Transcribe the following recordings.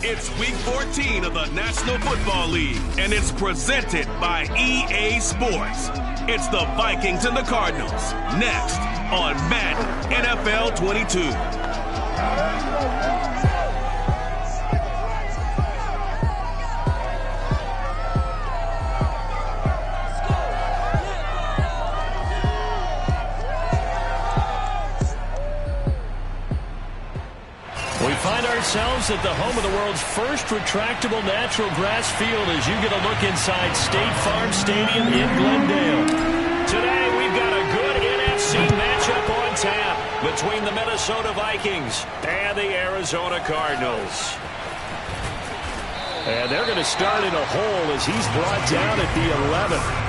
It's Week 14 of the National Football League, and it's presented by EA Sports. It's the Vikings and the Cardinals, next on Madden NFL 22. We find ourselves at the home of the world's first retractable natural grass field as you get a look inside State Farm Stadium in Glendale. Today we've got a good NFC matchup on tap between the Minnesota Vikings and the Arizona Cardinals. And they're going to start in a hole as he's brought down at the 11th.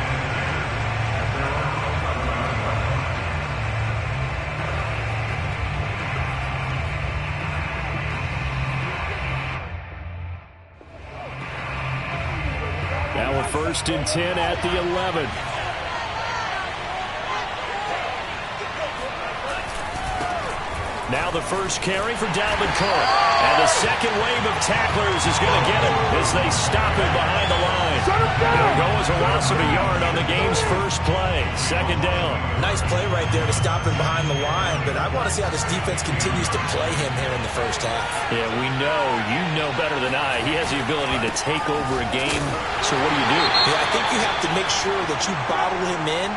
Now a 1st and 10 at the 11. Now the first carry for Dalvin Cook. And the second wave of tacklers is going to get him as they stop him behind the line. It'll go as a loss of a yard on the game's first play. 2nd down. Nice play right there to stop him behind the line, but I want to see how this defense continues to play him here in the first half. Yeah, we know. You know better than I. He has the ability to take over a game. So what do you do? Yeah, I think you have to make sure that you bottle him in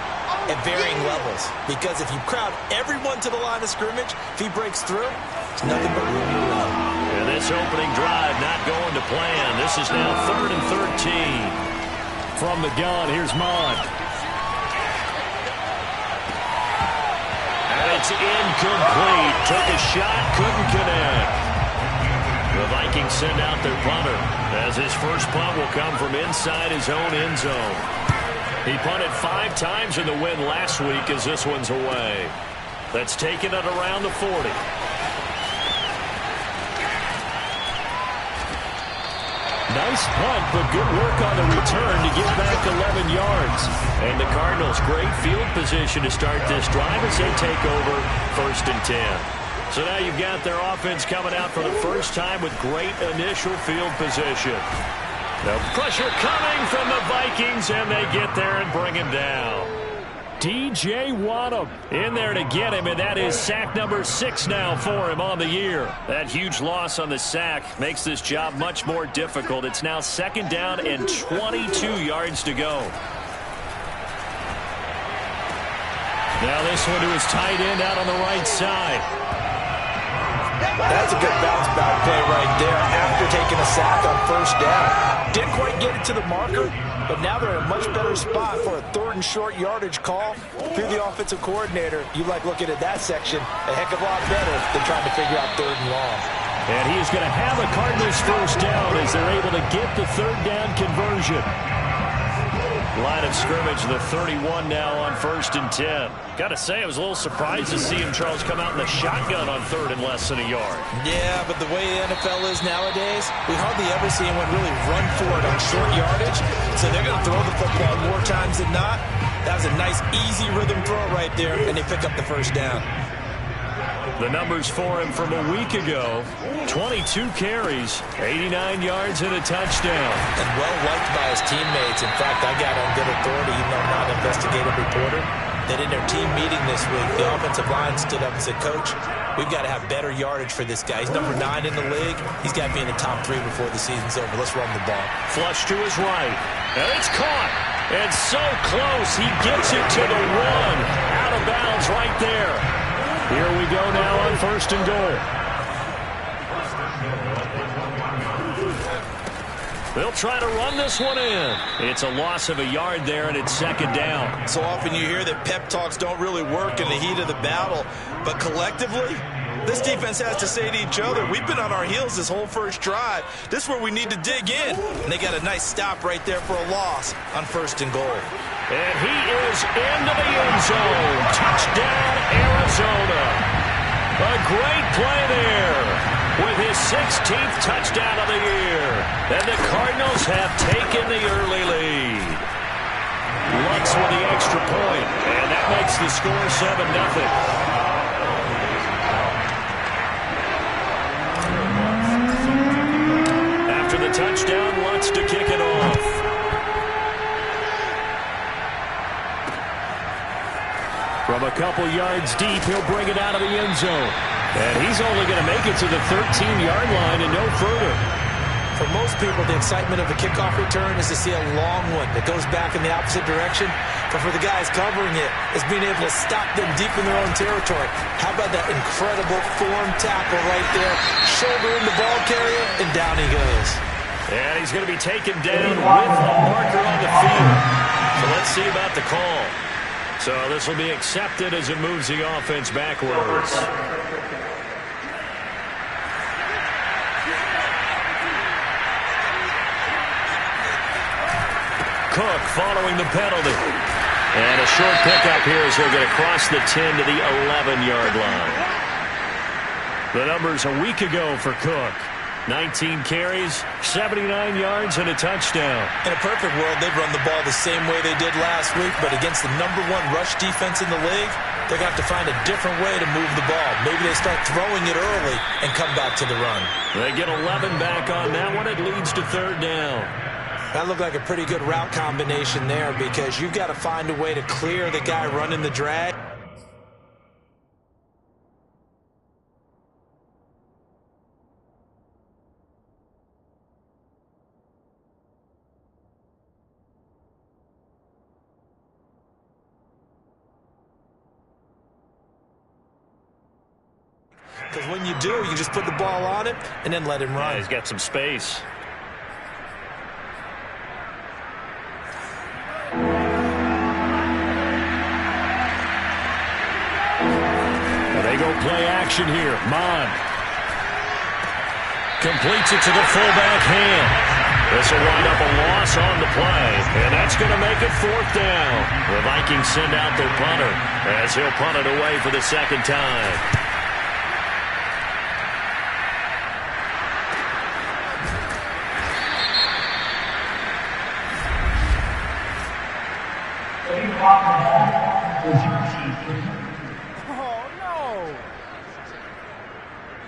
at varying levels, because if you crowd everyone to the line of scrimmage, if he breaks through, it's nothing but room to run. And this opening drive not going to plan. This is now 3rd and 13. From the gun, here's Mond. And it's incomplete. Took a shot, couldn't connect. The Vikings send out their punter, as his first punt will come from inside his own end zone. He punted 5 times in the win last week as this one's away. That's taken it around the 40. Nice punt, but good work on the return to get back 11 yards. And the Cardinals, great field position to start this drive as they take over 1st and 10. So now you've got their offense coming out for the first time with great initial field position. The pressure coming from the Vikings, and they get there and bring him down. DJ Waddle in there to get him, and that is sack number 6 now for him on the year. That huge loss on the sack makes this job much more difficult. It's now 2nd down and 22 yards to go. Now this one to his tight end out on the right side. That's a good bounce back play right there after taking a sack on 1st down. Didn't quite get it to the marker, but now they're in a much better spot for a 3rd and short yardage call. If you're the offensive coordinator, you like looking at that section a heck of a lot better than trying to figure out 3rd and long. And he is going to have a Cardinals first down as they're able to get the 3rd down conversion. Line of scrimmage, the 31 now on 1st and 10. Got to say, I was a little surprised to see him, Charles, come out in the shotgun on 3rd and less than a yard. Yeah, but the way the NFL is nowadays, we hardly ever see anyone really run for it on short yardage. So they're going to throw the football more times than not. That was a nice, easy rhythm throw right there, and they pick up the 1st down. The numbers for him from a week ago, 22 carries, 89 yards and a touchdown. And well-liked by his teammates. In fact, I got on good authority, even though I'm not an investigative reporter, that in their team meeting this week, the offensive line stood up and said, Coach, we've got to have better yardage for this guy. He's number 9 in the league. He's got to be in the top 3 before the season's over. Let's run the ball. Flush to his right. And it's caught. And so close. He gets it to the 1. Out of bounds right there. Here we go now on 1st and goal. They'll try to run this one in. It's a loss of a yard there, and it's 2nd down. So often you hear that pep talks don't really work in the heat of the battle, but collectively, this defense has to say to each other, we've been on our heels this whole first drive. This is where we need to dig in. And they got a nice stop right there for a loss on 1st and goal. And he is into the end zone. Touchdown, Arizona. A great play there with his 16th touchdown of the year. And the Cardinals have taken the early lead. Lutz with the extra point, and that makes the score 7-0. after the touchdown, wants to kick it off. From a couple yards deep, he'll bring it out of the end zone. And he's only going to make it to the 13-yard line and no further. For most people, the excitement of a kickoff return is to see a long one that goes back in the opposite direction. But for the guys covering it, it's being able to stop them deep in their own territory. How about that incredible form tackle right there? Shoulder in the ball carrier, and down he goes. And he's going to be taken down with a marker on the field. So let's see about the call. So this will be accepted as it moves the offense backwards. Cook following the penalty. And a short pickup here as he'll get across the 10 to the 11-yard line. The numbers a week ago for Cook. 19 carries, 79 yards, and a touchdown. In a perfect world, they'd run the ball the same way they did last week, but against the #1 rush defense in the league, they're going to have to find a different way to move the ball. Maybe they start throwing it early and come back to the run. They get 11 back on that one. It leads to 3rd down. That looked like a pretty good route combination there because you've got to find a way to clear the guy running the drag. Because when you do, you just put the ball on it and then let him run. Yeah, he's got some space. They go play action here. Mon completes it to the fullback hand. This will wind up a loss on the play, and that's going to make it 4th down. The Vikings send out their punter as he'll punt it away for the 2nd time.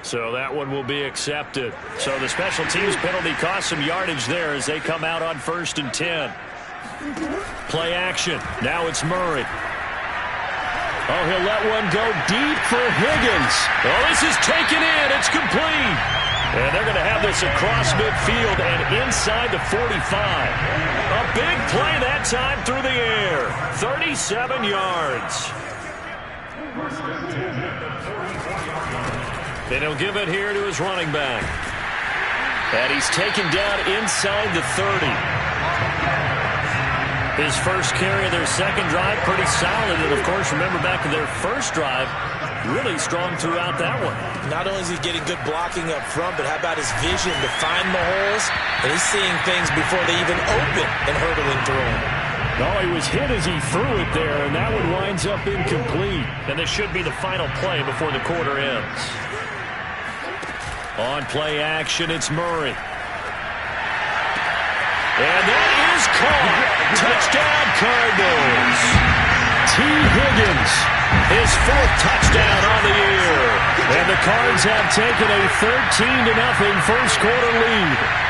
So that one will be accepted. So the special teams penalty cost some yardage there as they come out on 1st and 10. Play action. Now it's Murray. Oh, he'll let one go deep for Higgins. Oh, this is taken in. It's complete. And they're going to have this across midfield and inside the 45. A big play that time through the air. 37 yards. And he'll give it here to his running back. And he's taken down inside the 30. His first carry of their 2nd drive, pretty solid. And, of course, remember back to their first drive, really strong throughout that one. Not only is he getting good blocking up front, but how about his vision to find the holes? And he's seeing things before they even open and hurdling through them. No, he was hit as he threw it there, and that one winds up incomplete. And this should be the final play before the quarter ends. On play action, it's Murray. And that is caught. Touchdown, Cardinals. T. Higgins, his 4th touchdown on the year. And the Cards have taken a 13-0 first quarter lead.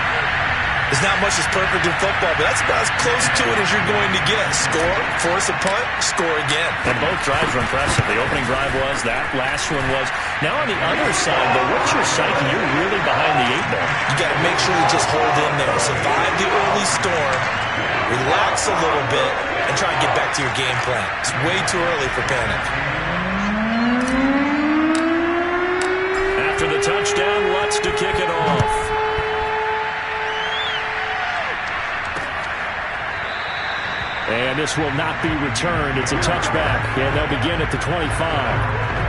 There's not much that's perfect in football, but that's about as close to it as you're going to get. Score, force a punt, score again. And both drives were impressive. The opening drive was, that last one was. Now on the other side, though, what's your psyche? You're really behind the 8 ball. You got to make sure you just hold in there. Survive the early storm, relax a little bit, and try and get back to your game plan. It's way too early for panic. After the touchdown, Lutz to kick it off. And this will not be returned. It's a touchback, and they'll begin at the 25.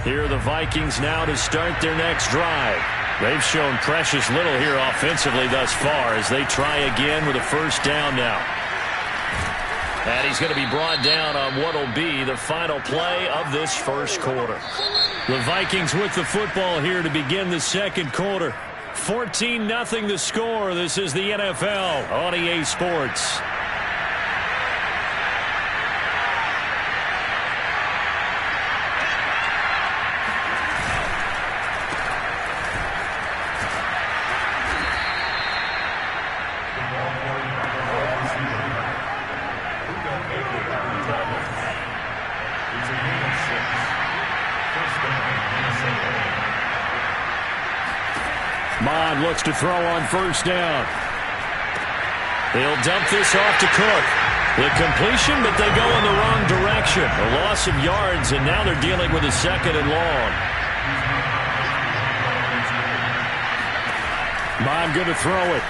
Here are the Vikings now to start their next drive. They've shown precious little here offensively thus far as they try again with a first down now. And he's going to be brought down on what will be the final play of this first quarter. The Vikings with the football here to begin the second quarter. 14-0 the score. This is the NFL on EA Sports. Mond looks to throw on first down. He'll dump this off to Cook. The completion, but they go in the wrong direction. A loss of yards, and now they're dealing with a second and long. Mond going to throw it.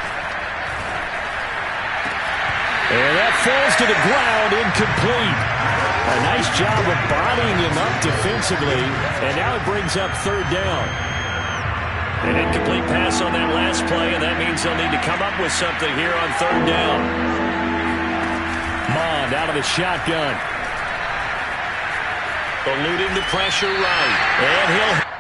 And that falls to the ground, incomplete. A nice job of bodying him up defensively, and now it brings up third down. An incomplete pass on that last play, and that means they'll need to come up with something here on third down. Mond out of the shotgun. Eluding the pressure right. And he'll...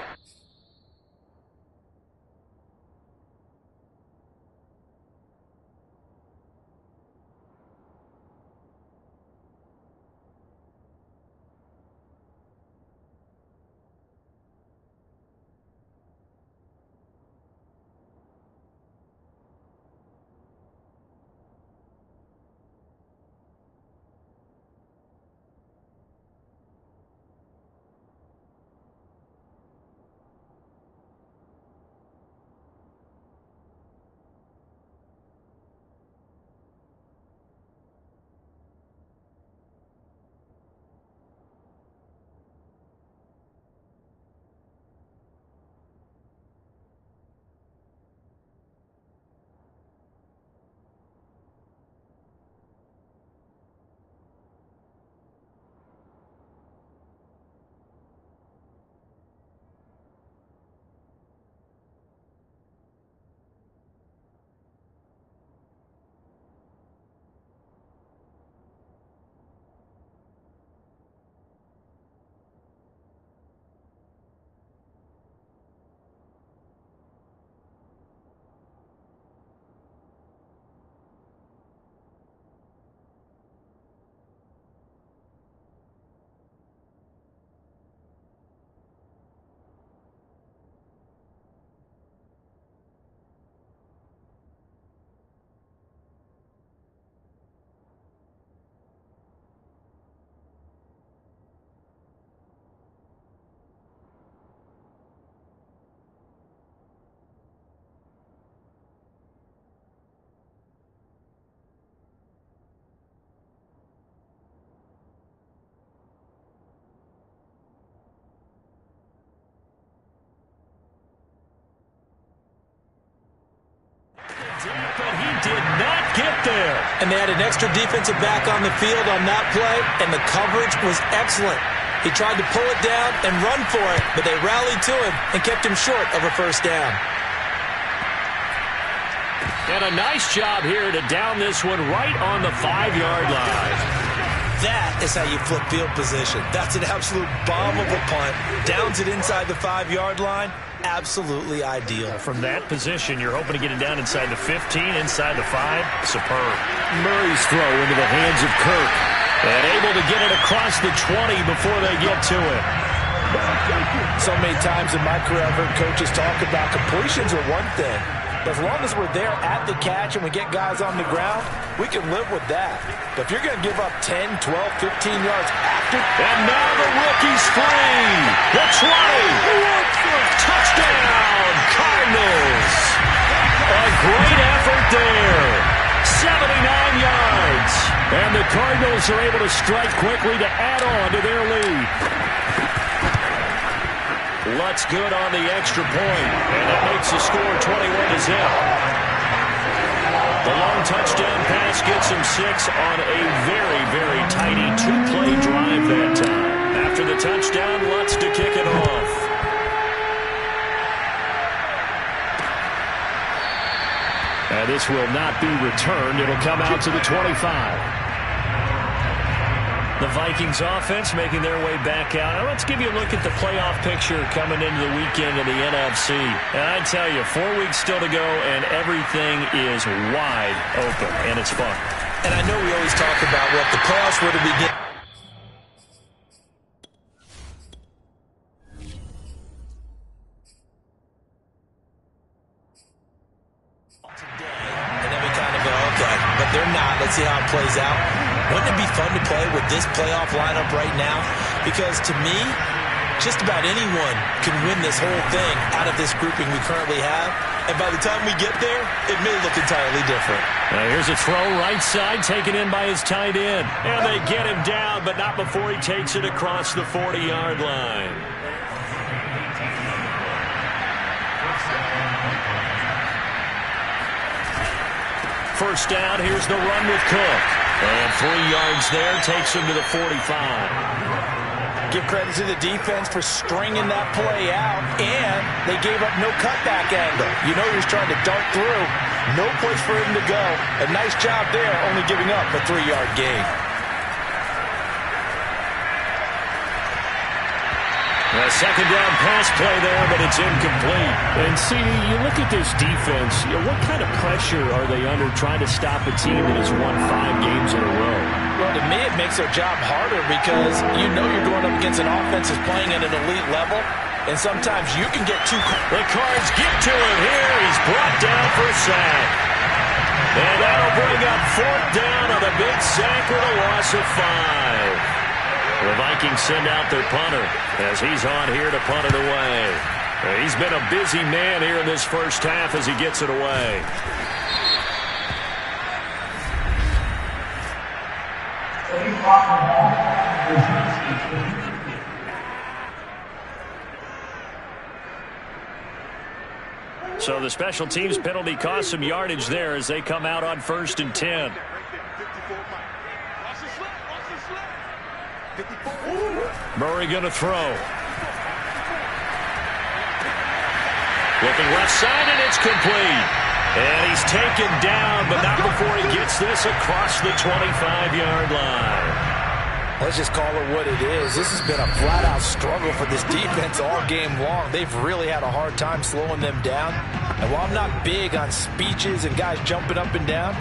But he did not get there. And they had an extra defensive back on the field on that play, and the coverage was excellent. He tried to pull it down and run for it, but they rallied to him and kept him short of a first down. And a nice job here to down this one right on the 5-yard line. That is how you flip field position. That's an absolute bomb of a punt. Downs it inside the 5-yard line. Absolutely ideal. From that position, you're hoping to get it down inside the 15, inside the 5. Superb. Murray's throw into the hands of Kirk. And able to get it across the 20 before they get to it. So many times in my career, I've heard coaches talk about completions are one thing. But as long as we're there at the catch and we get guys on the ground, we can live with that. But if you're going to give up 10, 12, 15 yards after... And now the rookie's free. The 20. Touchdown, Cardinals. A great effort there. 79 yards. And the Cardinals are able to strike quickly to add on to their lead. Lutz good on the extra point, and that makes the score 21-0. The long touchdown pass gets him 6 on a very, very tidy 2-play drive that time. After the touchdown, Lutz to kick it off. this will not be returned. It'll come out to the 25. The Vikings offense making their way back out. Now let's give you a look at the playoff picture coming into the weekend in the NFC. And I tell you, 4 weeks still to go, and everything is wide open, and it's fun. And I know we always talk about what the playoffs were to begin. And then we kind of go, okay, but they're not. Let's see how it plays out. Wouldn't it be fun to play with this playoff lineup right now? Because to me, just about anyone can win this whole thing out of this grouping we currently have. And by the time we get there, it may look entirely different. Here's a throw right side, taken in by his tight end. And they get him down, but not before he takes it across the 40-yard line. First down, here's the run with Cook. And 3 yards there, takes him to the 45. Give credit to the defense for stringing that play out, and they gave up no cutback angle. You know he was trying to dart through. No place for him to go. A nice job there, only giving up a 3-yard gain. A second down pass play there, but it's incomplete. And see, you look at this defense, what kind of pressure are they under trying to stop a team that has won 5 games in a row? Well, to me, it makes their job harder because you know you're going up against an offense that's playing at an elite level, and sometimes you can get too... The Cards get to him here. He's brought down for a sack. And that'll bring up 4th down on a big sack with a loss of 5. The Vikings send out their punter as he's on here to punt it away. He's been a busy man here in this first half as he gets it away. So the special teams penalty cost some yardage there as they come out on 1st and 10. Murray going to throw. Looking left side, and it's complete. And he's taken down, but not before he gets this across the 25-yard line. Let's just call it what it is. This has been a flat-out struggle for this defense all game long. They've really had a hard time slowing them down. And while I'm not big on speeches and guys jumping up and down,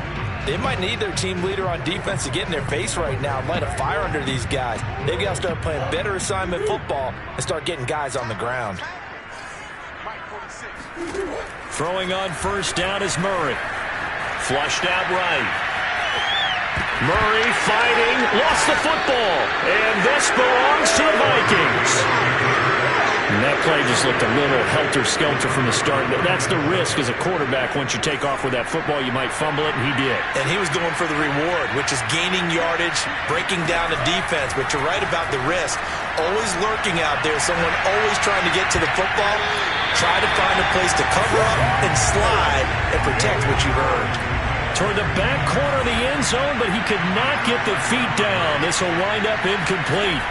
they might need their team leader on defense to get in their face right now and light a fire under these guys. They've got to start playing better assignment football and start getting guys on the ground. Throwing on 1st down is Murray. Flushed out right. Murray fighting, lost the football. And this belongs to the Vikings. And that play just looked a little helter-skelter from the start. That's the risk as a quarterback. Once you take off with that football, you might fumble it, and he did. And he was going for the reward, which is gaining yardage, breaking down the defense. But you're right about the risk. Always lurking out there, someone always trying to get to the football. Try to find a place to cover up and slide and protect what you've earned. Toward the back corner of the end zone, but he could not get the feet down. This will wind up incomplete.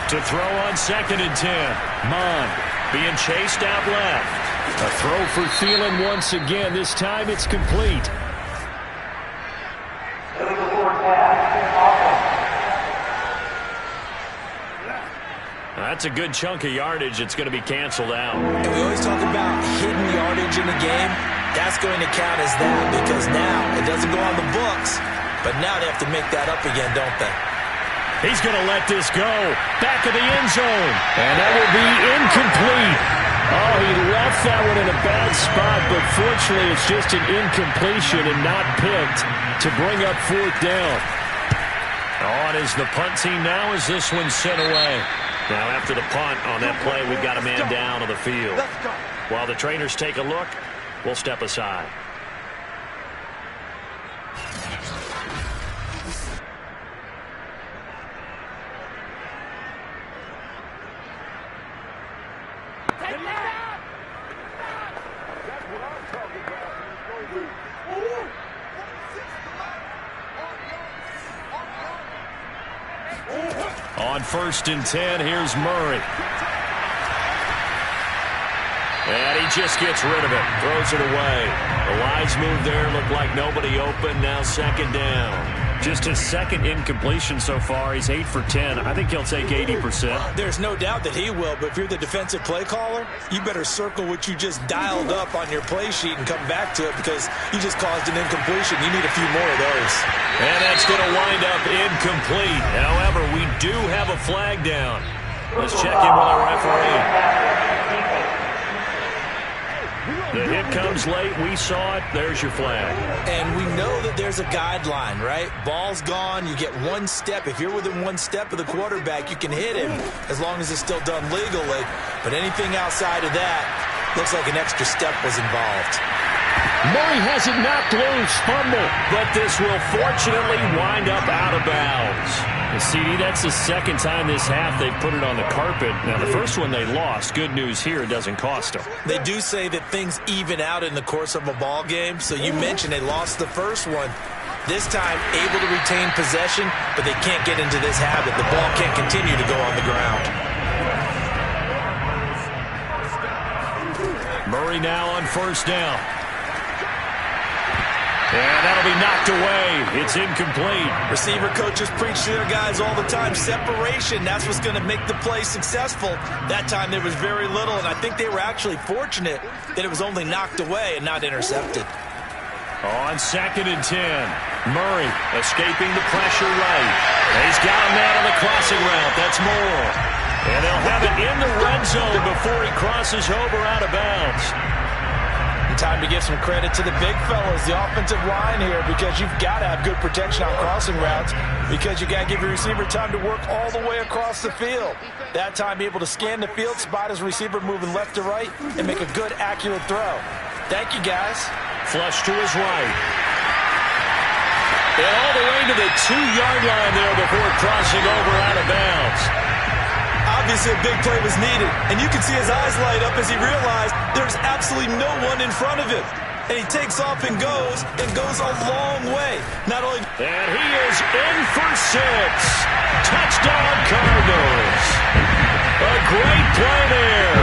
To throw on 2nd and 10. Mond being chased out left. A throw for Thielen once again. This time it's complete. That's a good chunk of yardage. It's going to be canceled out. And we always talk about hidden yardage in the game. That's going to count as that because now it doesn't go on the books, but now they have to make that up again, don't they? He's going to let this go. Back of the end zone. And that will be incomplete. Oh, he left that one in a bad spot, but fortunately it's just an incompletion and not picked to bring up 4th down. On is the punt team now as this one's sent away. Now after the punt on that play, we've got a man down on the field. While the trainers take a look, we'll step aside. On 1st and 10, here's Murray. And he just gets rid of it, throws it away. The wise move there, looked like nobody open, now second down. Just his second incompletion so far. He's 8 for 10. I think he'll take 80%. There's no doubt that he will, but if you're the defensive play caller, you better circle what you just dialed up on your play sheet and come back to it because you just caused an incompletion. You need a few more of those. And that's going to wind up incomplete. However, we do have a flag down. Let's check in with our referee. The hit comes late. We saw it. There's your flag. And we know that there's a guideline, right? Ball's gone. You get one step. If you're within one step of the quarterback, you can hit him as long as it's still done legally. But anything outside of that looks like an extra step was involved. Murray has it knocked loose. Fumble. But this will fortunately wind up out of bounds. CD, that's the second time this half they've put it on the carpet. Now, the first one they lost. Good news here, it doesn't cost them. They do say that things even out in the course of a ball game. So you mentioned they lost the first one. This time, able to retain possession, but they can't get into this habit. The ball can't continue to go on the ground. Murray now on first down. And that'll be knocked away. It's incomplete. Receiver coaches preach to their guys all the time. Separation, that's what's going to make the play successful. That time there was very little, and I think they were actually fortunate that it was only knocked away and not intercepted. On 2nd and 10. Murray escaping the pressure right. He's got a man on the crossing route. That's Moore. And they'll have it in the red zone before he crosses over out of bounds. Time to give some credit to the big fellas, the offensive line here, because you've got to have good protection on crossing routes because you got to give your receiver time to work all the way across the field. That time able to scan the field, spot his receiver moving left to right, and make a good, accurate throw. Thank you, guys. Flush to his right. And all the way to the 2-yard line there before crossing over out of bounds. Obviously, a big play was needed, and you can see his eyes light up as he realized there's absolutely no one in front of him. And he takes off and goes a long way. Not only... And he is in for 6. Touchdown, Cardinals. A great play there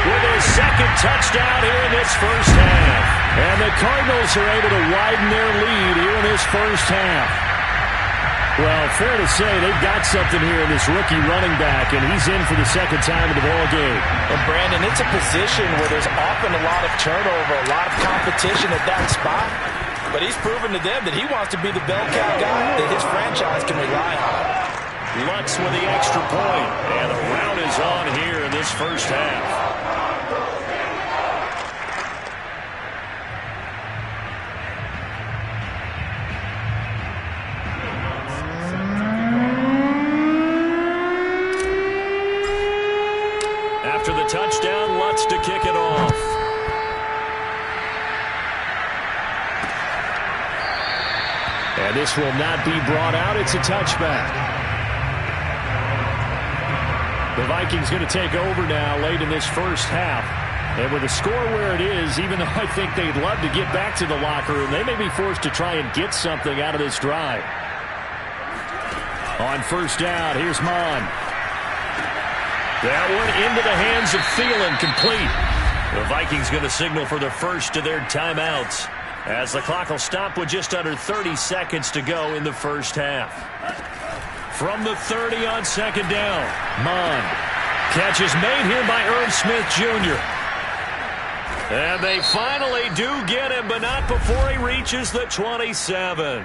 with his second touchdown here in this first half. And the Cardinals are able to widen their lead here in this first half. Well, fair to say they've got something here in this rookie running back, and he's in for the second time in the ball game. And, Brandon, it's a position where there's often a lot of turnover, a lot of competition at that spot. But he's proven to them that he wants to be the bell cow guy that his franchise can rely on. Lutz with the extra point, and the route is on here in this first half. After the touchdown, Lutz to kick it off. And this will not be brought out. It's a touchback. The Vikings going to take over now late in this first half. And with the score where it is, even though I think they'd love to get back to the locker room, they may be forced to try and get something out of this drive. On first down, here's Mon. That one into the hands of Thielen, complete. The Vikings going to signal for the first of their timeouts as the clock will stop with just under 30 seconds to go in the first half. From the 30 on second down, Mon. Catch is made here by Irv Smith Jr. And they finally do get him, but not before he reaches the 27.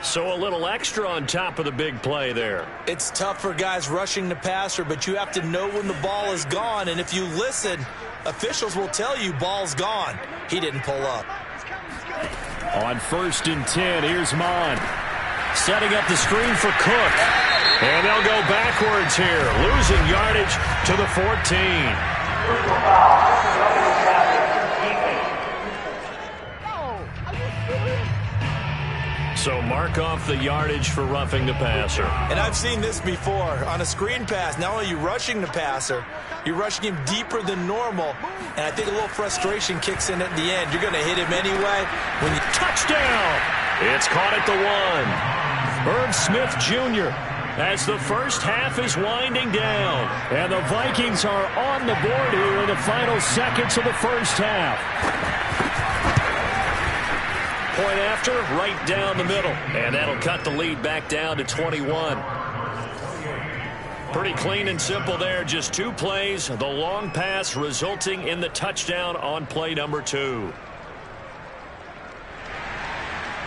So a little extra on top of the big play there. It's tough for guys rushing the passer, but you have to know when the ball is gone. And if you listen, officials will tell you ball's gone. He didn't pull up. On 1st and 10, here's Mon. Setting up the screen for Cook. And they'll go backwards here, losing yardage to the 14. So mark off the yardage for roughing the passer. And I've seen this before on a screen pass. Not only are you rushing the passer, you're rushing him deeper than normal. And I think a little frustration kicks in at the end. You're going to hit him anyway. Touchdown! It's caught at the 1. Irv Smith Jr. as the first half is winding down. And the Vikings are on the board here in the final seconds of the first half. Point after, right down the middle. And that'll cut the lead back down to 21. Pretty clean and simple there. Just 2 plays. The long pass resulting in the touchdown on play number 2.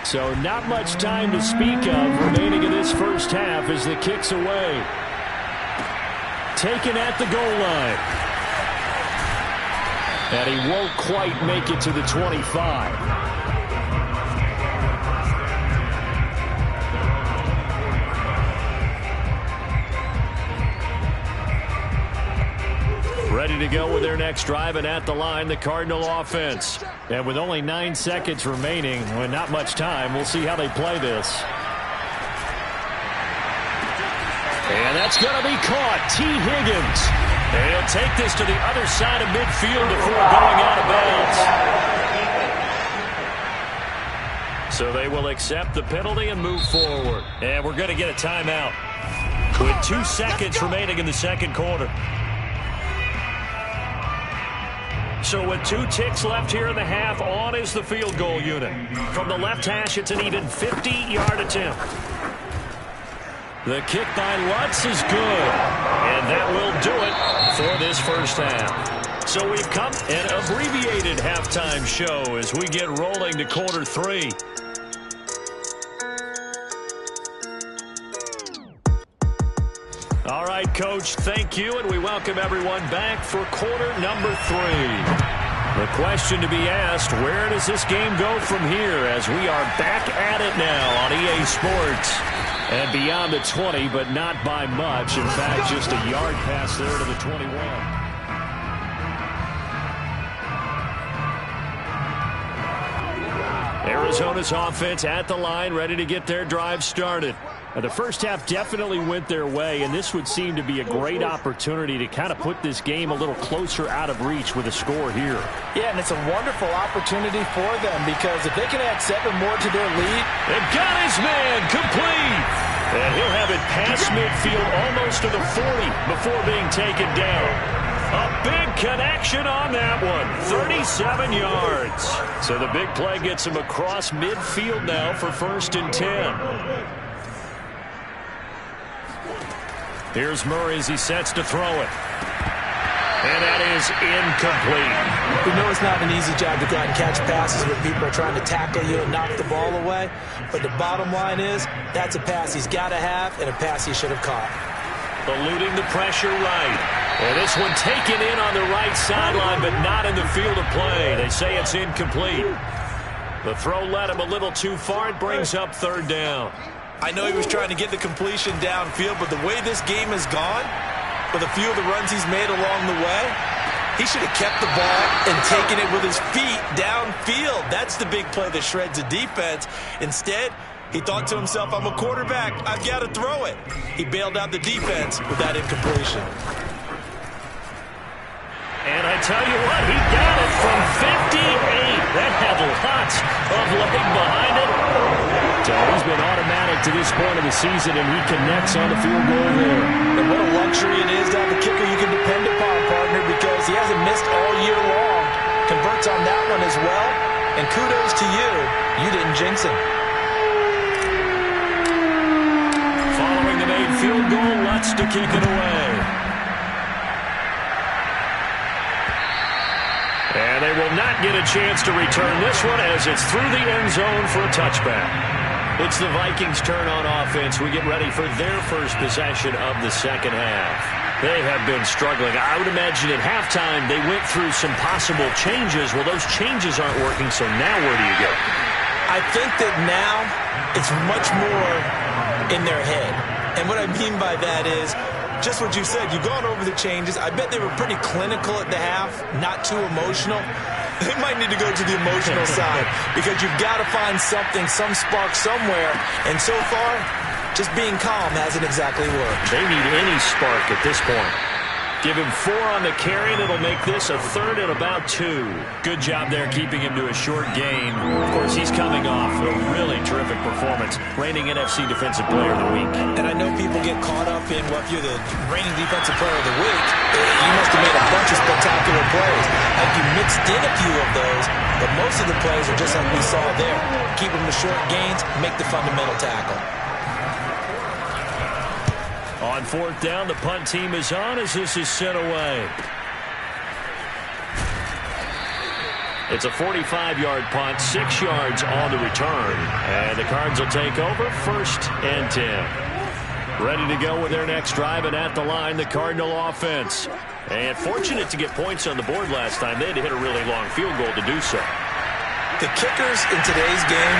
So not much time to speak of remaining in this first half as the kick's away. Taken at the goal line. And he won't quite make it to the 25. Ready to go with their next drive, and at the line, the Cardinal offense. And with only 9 seconds remaining, and not much time, we'll see how they play this. And that's going to be caught. T. Higgins. And he'll take this to the other side of midfield before going out of bounds. So they will accept the penalty and move forward. And we're going to get a timeout with 2 seconds remaining in the second quarter. So with 2 ticks left here in the half, on is the field goal unit. From the left hash, it's an even 50-yard attempt. The kick by Lutz is good. And that will do it for this first half. So we've come an abbreviated halftime show as we get rolling to quarter 3. All right, Coach, thank you, and we welcome everyone back for quarter number 3. The question to be asked, where does this game go from here as we are back at it now on EA Sports? And beyond the 20, but not by much. In fact, just a yard pass there to the 21. Arizona's offense at the line, ready to get their drive started. The first half definitely went their way, and this would seem to be a great opportunity to kind of put this game a little closer out of reach with a score here. Yeah, and it's a wonderful opportunity for them because if they can add 7 more to their lead. They've got his man complete. And he'll have it past midfield almost to the 40 before being taken down. A big connection on that one. 37 yards. So the big play gets him across midfield now for 1st and 10. Here's Murray as he sets to throw it. And that is incomplete. We know it's not an easy job to go out and catch passes when people are trying to tackle you and knock the ball away. But the bottom line is, that's a pass he's got to have and a pass he should have caught. Eluding the pressure right. And this one taken in on the right sideline, but not in the field of play. They say it's incomplete. The throw led him a little too far. It brings up 3rd down. I know he was trying to get the completion downfield, but the way this game has gone, with a few of the runs he's made along the way, he should have kept the ball and taken it with his feet downfield. That's the big play that shreds the defense. Instead, he thought to himself, I'm a quarterback. I've got to throw it. He bailed out the defense with that incompletion. And I tell you what, he got it from 58. That had lots of leg behind it. So he's been automatic to this point of the season, and he connects on the field goal there. And what a luxury it is to have a kicker you can depend upon, partner, because he hasn't missed all year long. Converts on that one as well. And kudos to you. You didn't jinx him. Following the made field goal, Lutz to kick it away. And they will not get a chance to return this one as it's through the end zone for a touchback. It's the Vikings' turn on offense. We get ready for their first possession of the second half. They have been struggling. I would imagine at halftime they went through some possible changes. Well, those changes aren't working, so now where do you go? I think that now it's much more in their head. And what I mean by that is just what you said. You've gone over the changes. I bet they were pretty clinical at the half, not too emotional. They might need to go to the emotional side because you've got to find something, some spark somewhere. And so far, just being calm hasn't exactly worked. They need any spark at this point. Give him 4 on the carry, and it'll make this a 3rd and about 2. Good job there keeping him to a short gain. Of course, he's coming off a really terrific performance, reigning NFC Defensive Player of the Week. And I know people get caught up in what you're the reigning Defensive Player of the Week. You must have made a bunch of spectacular plays. Like you mixed in a few of those, but most of the plays are just like we saw there. Keep them to short gains, make the fundamental tackle. On 4th down, the punt team is on as this is sent away. It's a 45-yard punt, 6 yards on the return. And the Cards will take over 1st and 10. Ready to go with their next drive, and at the line, the Cardinal offense. And fortunate to get points on the board last time. They had to hit a really long field goal to do so. The kickers in today's game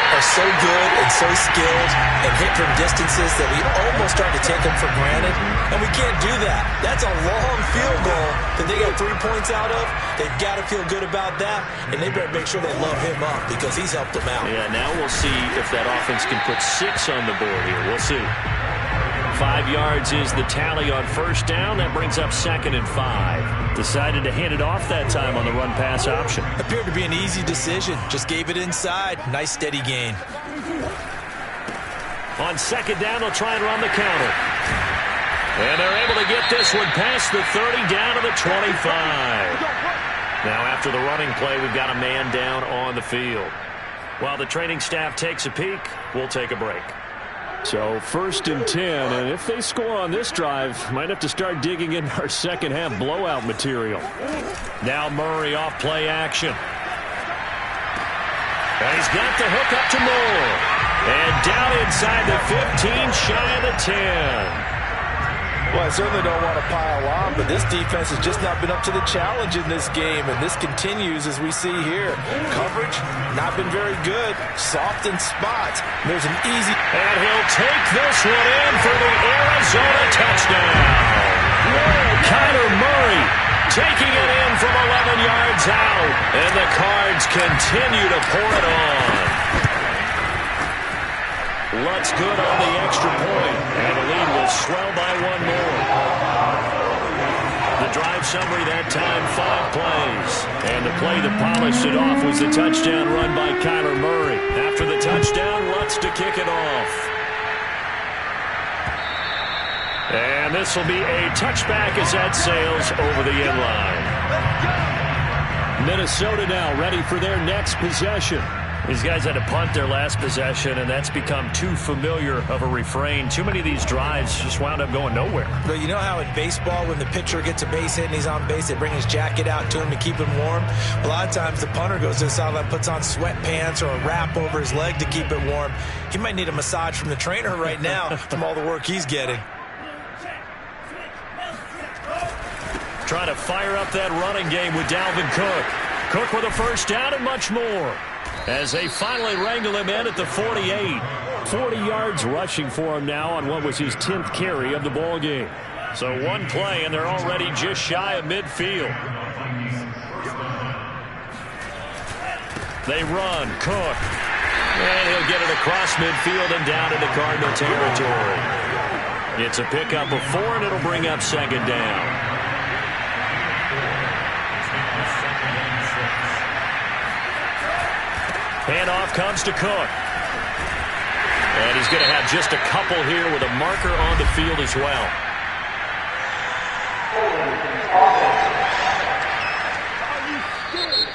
are so good and so skilled and hit from distances that we almost start to take them for granted. And we can't do that. That's a long field goal that they got 3 points out of. They've got to feel good about that, and they better make sure they love him up because he's helped them out. Yeah, now we'll see if that offense can put 6 on the board here. We'll see. 5 yards is the tally on 1st down. That brings up 2nd and 5. Decided to hand it off that time on the run-pass option. Appeared to be an easy decision. Just gave it inside. Nice steady gain. On 2nd down, they'll try and run the counter. And they're able to get this one past the 30 down to the 25. Now after the running play, we've got a man down on the field. While the training staff takes a peek, we'll take a break. So 1st and 10, and if they score on this drive, might have to start digging in our second half blowout material. Now Murray off play action. And he's got the hook up to Moore. And down inside the 15, shy of the 10. Well, I certainly don't want to pile on, but this defense has just not been up to the challenge in this game, and this continues as we see here. Coverage, not been very good. Soft in spots. There's an easy... And he'll take this one in for the Arizona touchdown. Kyler Murray taking it in from 11 yards out, and the Cards continue to pour it on. Lutz good on the extra point, and the lead will swell by 1 more. The drive summary that time, 5 plays. And the play that polished it off was the touchdown run by Kyler Murray. After the touchdown, Lutz to kick it off. And this will be a touchback as that sails over the end line. Minnesota now ready for their next possession. These guys had to punt their last possession, and that's become too familiar of a refrain. Too many of these drives just wound up going nowhere. But you know how in baseball, when the pitcher gets a base hit and he's on base, they bring his jacket out to him to keep him warm? A lot of times the punter goes to the sideline, puts on sweatpants or a wrap over his leg to keep it warm. He might need a massage from the trainer right now from all the work he's getting. Trying to fire up that running game with Dalvin Cook. Cook with a 1st down and much more, as they finally wrangle him in at the 48. 40 yards rushing for him now on what was his 10th carry of the ball game. So 1 play, and they're already just shy of midfield. They run. Cook. And he'll get it across midfield and down into Cardinal territory. It's a pickup of 4, and it'll bring up 2nd down. Handoff comes to Cook. And he's going to have just a couple here with a marker on the field as well.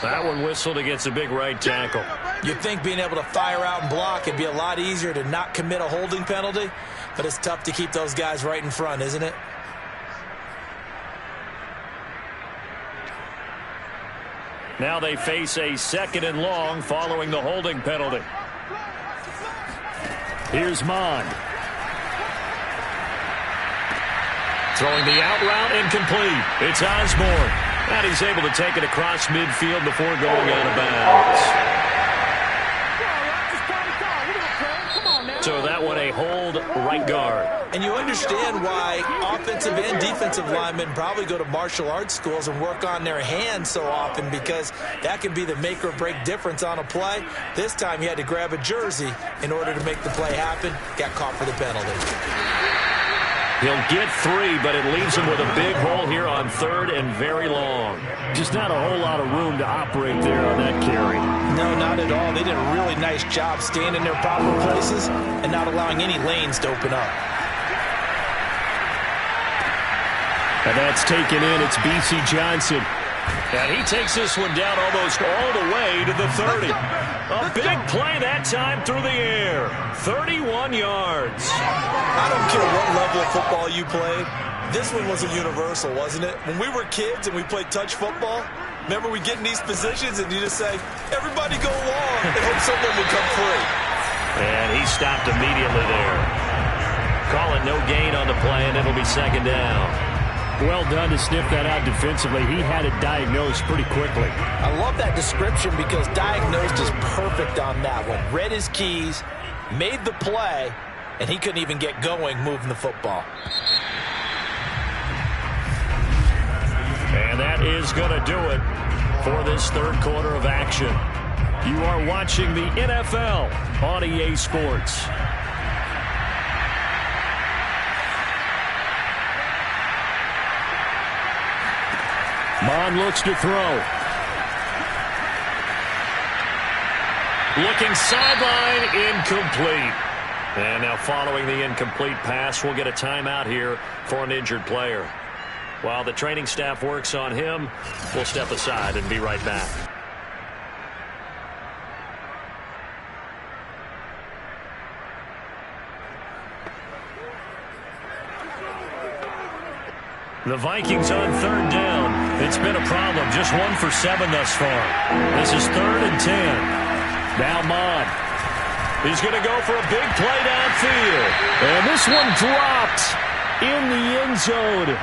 That one whistled against a big right tackle. You'd think being able to fire out and block it'd be a lot easier to not commit a holding penalty, but it's tough to keep those guys right in front, isn't it? Now they face a 2nd and long following the holding penalty. Here's Mond. Throwing the out route incomplete. It's Osborne. And he's able to take it across midfield before going out of bounds. So that one a hold right guard. And you understand why offensive and defensive linemen probably go to martial arts schools and work on their hands so often, because that can be the make or break difference on a play. This time he had to grab a jersey in order to make the play happen. Got caught for the penalty. He'll get 3, but it leaves him with a big hole here on 3rd and very long. Just not a whole lot of room to operate there on that carry. No, not at all. They did a really nice job staying in their proper places and not allowing any lanes to open up. And that's taken in. It's B.C. Johnson. And he takes this one down almost all the way to the 30. A big play that time through the air. 31 yards. I don't care what level of football you played. This one was a universal, wasn't it? When we were kids and we played touch football, remember we get in these positions and you just say, everybody go long and hope someone will come free. And he stopped immediately there. Calling no gain on the play, and it'll be 2nd down. Well done to sniff that out defensively. He had it diagnosed pretty quickly. I love that description because diagnosed is perfect on that one. Read his keys, made the play, and he couldn't even get going moving the football. And that is going to do it for this 3rd quarter of action. You are watching the NFL on EA Sports. Mon looks to throw. Looking sideline, incomplete. And now following the incomplete pass, we'll get a timeout here for an injured player. While the training staff works on him, we'll step aside and be right back. The Vikings on 3rd down. It's been a problem. Just 1 for 7 thus far. This is 3rd and 10. Now Mon. He's going to go for a big play downfield. And this one dropped in the end zone.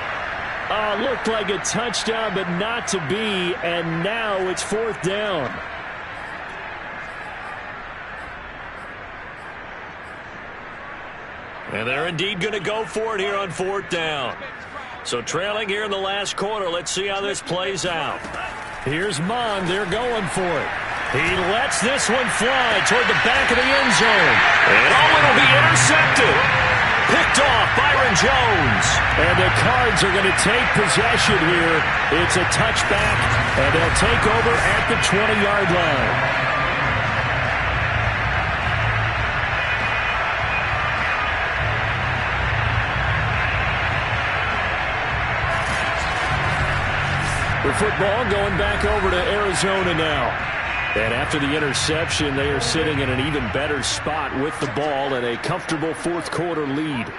Looked like a touchdown, but not to be. And now it's 4th down. And they're indeed going to go for it here on 4th down. So trailing here in the last quarter. Let's see how this plays out. Here's Mon. They're going for it. He lets this one fly toward the back of the end zone. And it'll be intercepted. Picked off Byron Jones. And the Cards are going to take possession here. It's a touchback, and they'll take over at the 20-yard line. The football going back over to Arizona now. And after the interception, they are sitting in an even better spot with the ball and a comfortable 4th quarter lead.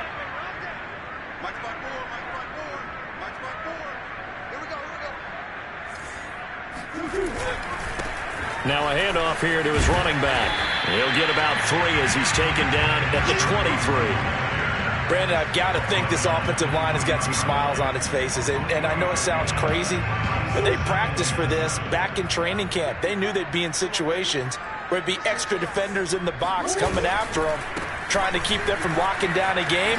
Now a handoff here to his running back. He'll get about 3 as he's taken down at the 23. Brandon, I've got to think this offensive line has got some smiles on its faces. And I know it sounds crazy, but they practiced for this back in training camp. They knew they'd be in situations where it'd be extra defenders in the box coming after them, trying to keep them from locking down a game.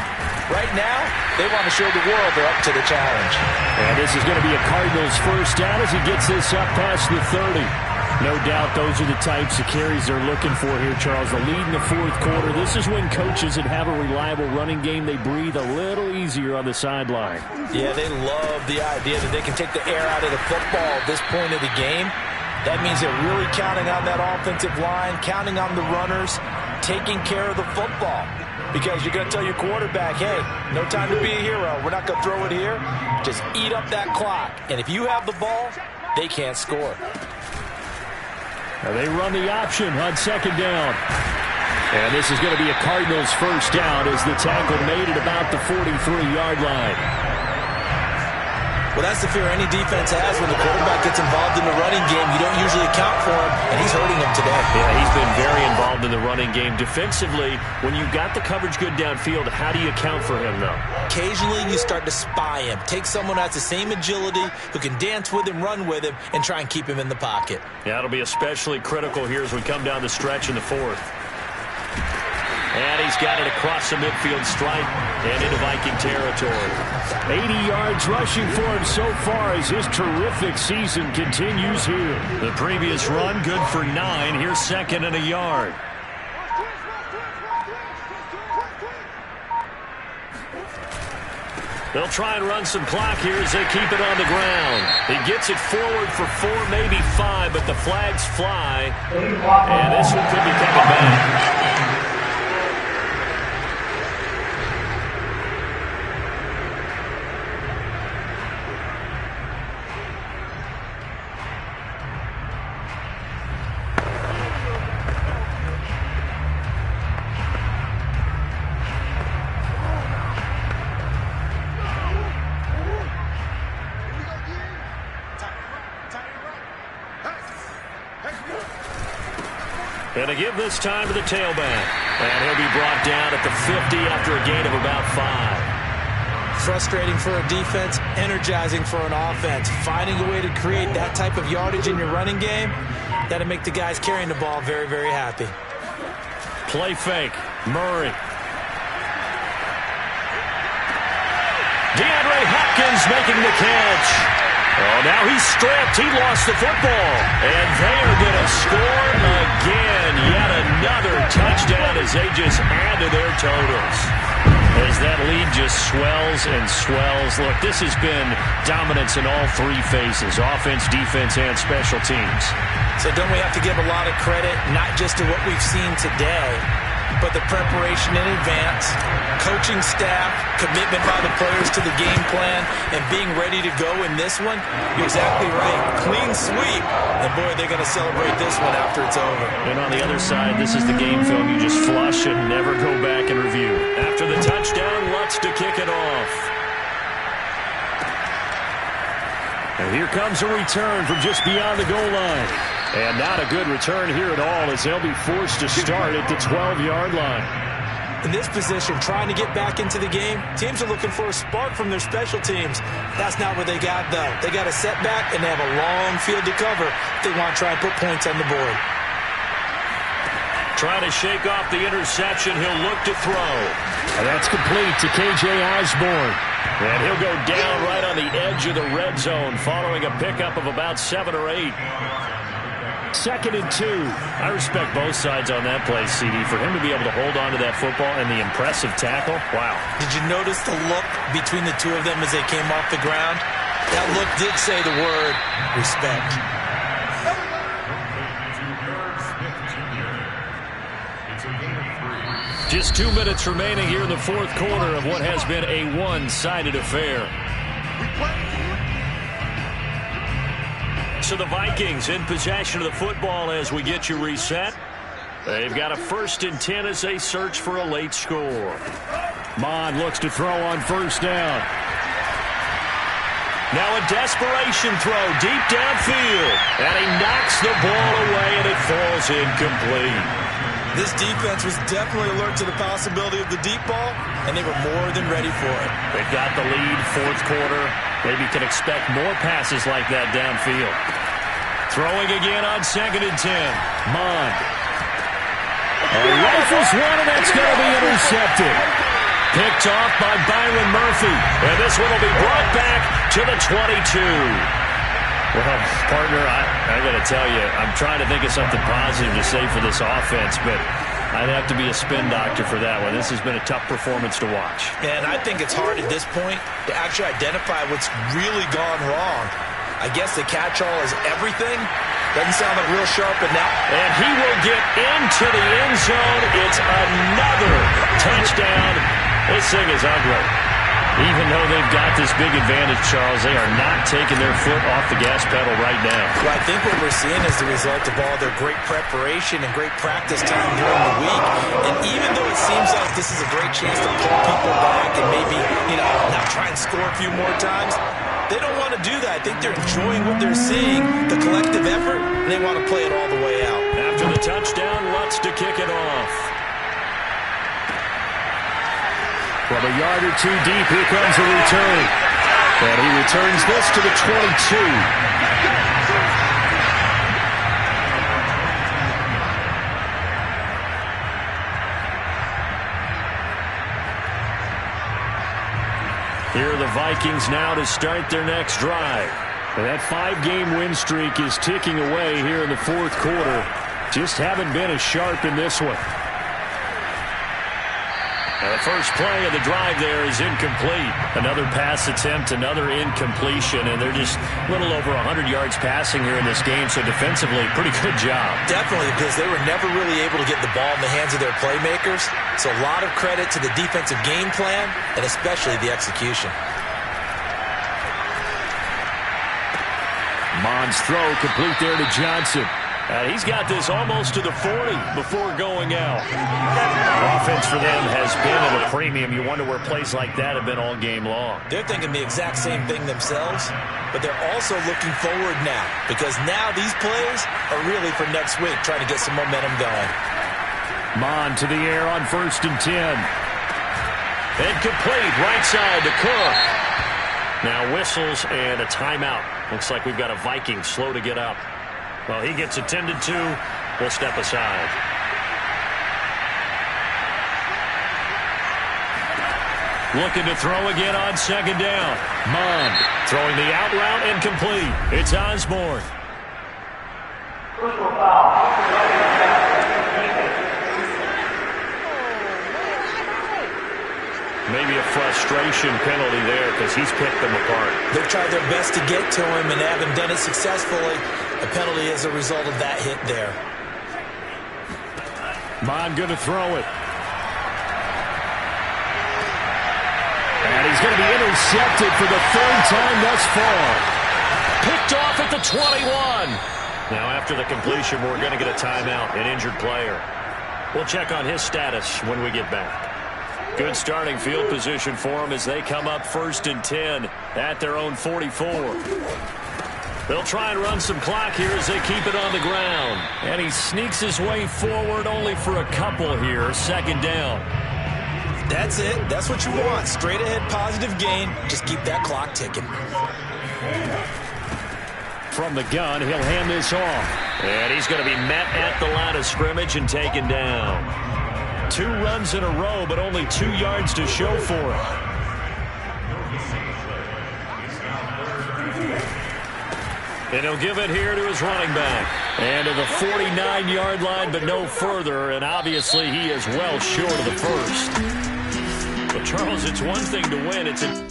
Right now, they want to show the world they're up to the challenge. And this is going to be a Cardinals 1st down as he gets this up past the 30. No doubt those are the types of carries they're looking for here, Charles. The lead in the 4th quarter. This is when coaches that have a reliable running game, they breathe a little easier on the sideline. Yeah, they love the idea that they can take the air out of the football at this point of the game. That means they're really counting on that offensive line, counting on the runners, taking care of the football. Because you're going to tell your quarterback, hey, no time to be a hero. We're not going to throw it here. Just eat up that clock. And if you have the ball, they can't score. Now they run the option on 2nd down. And this is going to be a Cardinals 1st down as the tackle made at about the 43-yard line. Well, that's the fear any defense has when the quarterback gets involved in the running game. You don't usually account for him, and he's hurting him today. Yeah, he's been very involved in the running game. Defensively, when you've got the coverage good downfield, how do you account for him, though? Occasionally, you start to spy him. Take someone who has the same agility, who can dance with him, run with him, and try and keep him in the pocket. Yeah, it'll be especially critical here as we come down the stretch in the 4th. And he's got it across the midfield stripe and into Viking territory. 80 yards rushing for him so far as his terrific season continues here. The previous run good for 9. Here's 2nd and a yard. They'll try and run some clock here as they keep it on the ground. He gets it forward for 4, maybe 5, but the flags fly. And this one could be coming back. And to give this time to the tailback. And he'll be brought down at the 50 after a gain of about 5. Frustrating for a defense, energizing for an offense. Finding a way to create that type of yardage in your running game, that'll make the guys carrying the ball very, very happy. Play fake. Murray. DeAndre Hopkins making the catch. Oh, now he's stripped. He lost the football. And they are going to score again. Yet another touchdown as they just add to their totals. As that lead just swells and swells. Look, this has been dominance in all 3 phases. Offense, defense, and special teams. So don't we have to give a lot of credit, not just to what we've seen today, but the preparation in advance, coaching staff, commitment by the players to the game plan, and being ready to go in this one? You're exactly right. Clean sweep. And, boy, they're going to celebrate this one after it's over. And on the other side, this is the game film you just flush and never go back and review. After the touchdown, Lutz to kick it off. And here comes a return from just beyond the goal line. And not a good return here at all as they'll be forced to start at the 12-yard line. In this position, trying to get back into the game, teams are looking for a spark from their special teams. That's not what they got, though. They got a setback, and they have a long field to cover if they want to try and put points on the board. Trying to shake off the interception. He'll look to throw. And that's complete to K.J. Osborne. And he'll go down right on the edge of the red zone following a pickup of about 7 or 8. 2nd and 2. I respect both sides on that play, CD. For him to be able to hold on to that football and the impressive tackle, wow. Did you notice the look between the two of them as they came off the ground? That look did say the word respect. Just 2 minutes remaining here in the 4th quarter of what has been a one-sided affair. So the Vikings in possession of the football as we get you reset. They've got a 1st and 10 as they search for a late score. Mond looks to throw on 1st down. Now a desperation throw deep downfield. And he knocks the ball away and it falls incomplete. This defense was definitely alert to the possibility of the deep ball, and they were more than ready for it. They've got the lead, 4th quarter. Maybe can expect more passes like that downfield. Throwing again on 2nd and 10. Mond. Rifles one, and that's going to be intercepted. Picked off by Byron Murphy. And this one will be brought back to the 22. Well, partner, I got to tell you, I'm trying to think of something positive to say for this offense, but I'd have to be a spin doctor for that one. This has been a tough performance to watch. And I think it's hard at this point to actually identify what's really gone wrong. I guess the catch-all is everything. Doesn't sound like real sharp enough. And he will get into the end zone. It's another touchdown. This thing is ugly. Even though they've got this big advantage, Charles, they are not taking their foot off the gas pedal right now. Well, I think what we're seeing is the result of all their great preparation and great practice time during the week. And even though it seems like this is a great chance to pull people back and maybe, not try and score a few more times, they don't want to do that. I think they're enjoying what they're seeing, the collective effort, and they want to play it all the way out. After the touchdown, Lutz to kick it off. From a yard or 2 deep, here comes a return. And he returns this to the 22. Here are the Vikings now to start their next drive. And that 5-game win streak is ticking away here in the 4th quarter. Just haven't been as sharp in this one. Now the first play of the drive there is incomplete. Another pass attempt, another incompletion, and they're just a little over 100 yards passing here in this game, so defensively, pretty good job. Definitely, because they were never really able to get the ball in the hands of their playmakers, so a lot of credit to the defensive game plan, and especially the execution. Mond's throw complete there to Johnson. He's got this almost to the 40 before going out. Offense for them has been at a premium. You wonder where plays like that have been all game long. They're thinking the exact same thing themselves, but they're also looking forward now, because now these plays are really for next week, trying to get some momentum going. Mond to the air on 1st and 10. Incomplete, right side to Cook. Now whistles and a timeout. Looks like we've got a Viking slow to get up. Well, he gets attended to. We'll step aside. Looking to throw again on 2nd down. Mond throwing the out route incomplete. It's Osborne. Maybe a frustration penalty there because he's picked them apart. They've tried their best to get to him and haven't done it successfully. A penalty as a result of that hit there. Mond going to throw it. And he's going to be intercepted for the 3rd time thus far. Picked off at the 21. Now after the completion, we're going to get a timeout, an injured player. We'll check on his status when we get back. Good starting field position for them as they come up 1st and 10 at their own 44. They'll try and run some clock here as they keep it on the ground. And he sneaks his way forward only for a couple here. 2nd down. That's it. That's what you want. Straight ahead positive gain. Just keep that clock ticking. From the gun, he'll hand this off. And he's going to be met at the line of scrimmage and taken down. 2 runs in a row, but only 2 yards to show for it. And he'll give it here to his running back. And to the 49-yard line, but no further. And obviously, he is well short of the first. But, Charles, it's one thing to win. It's a...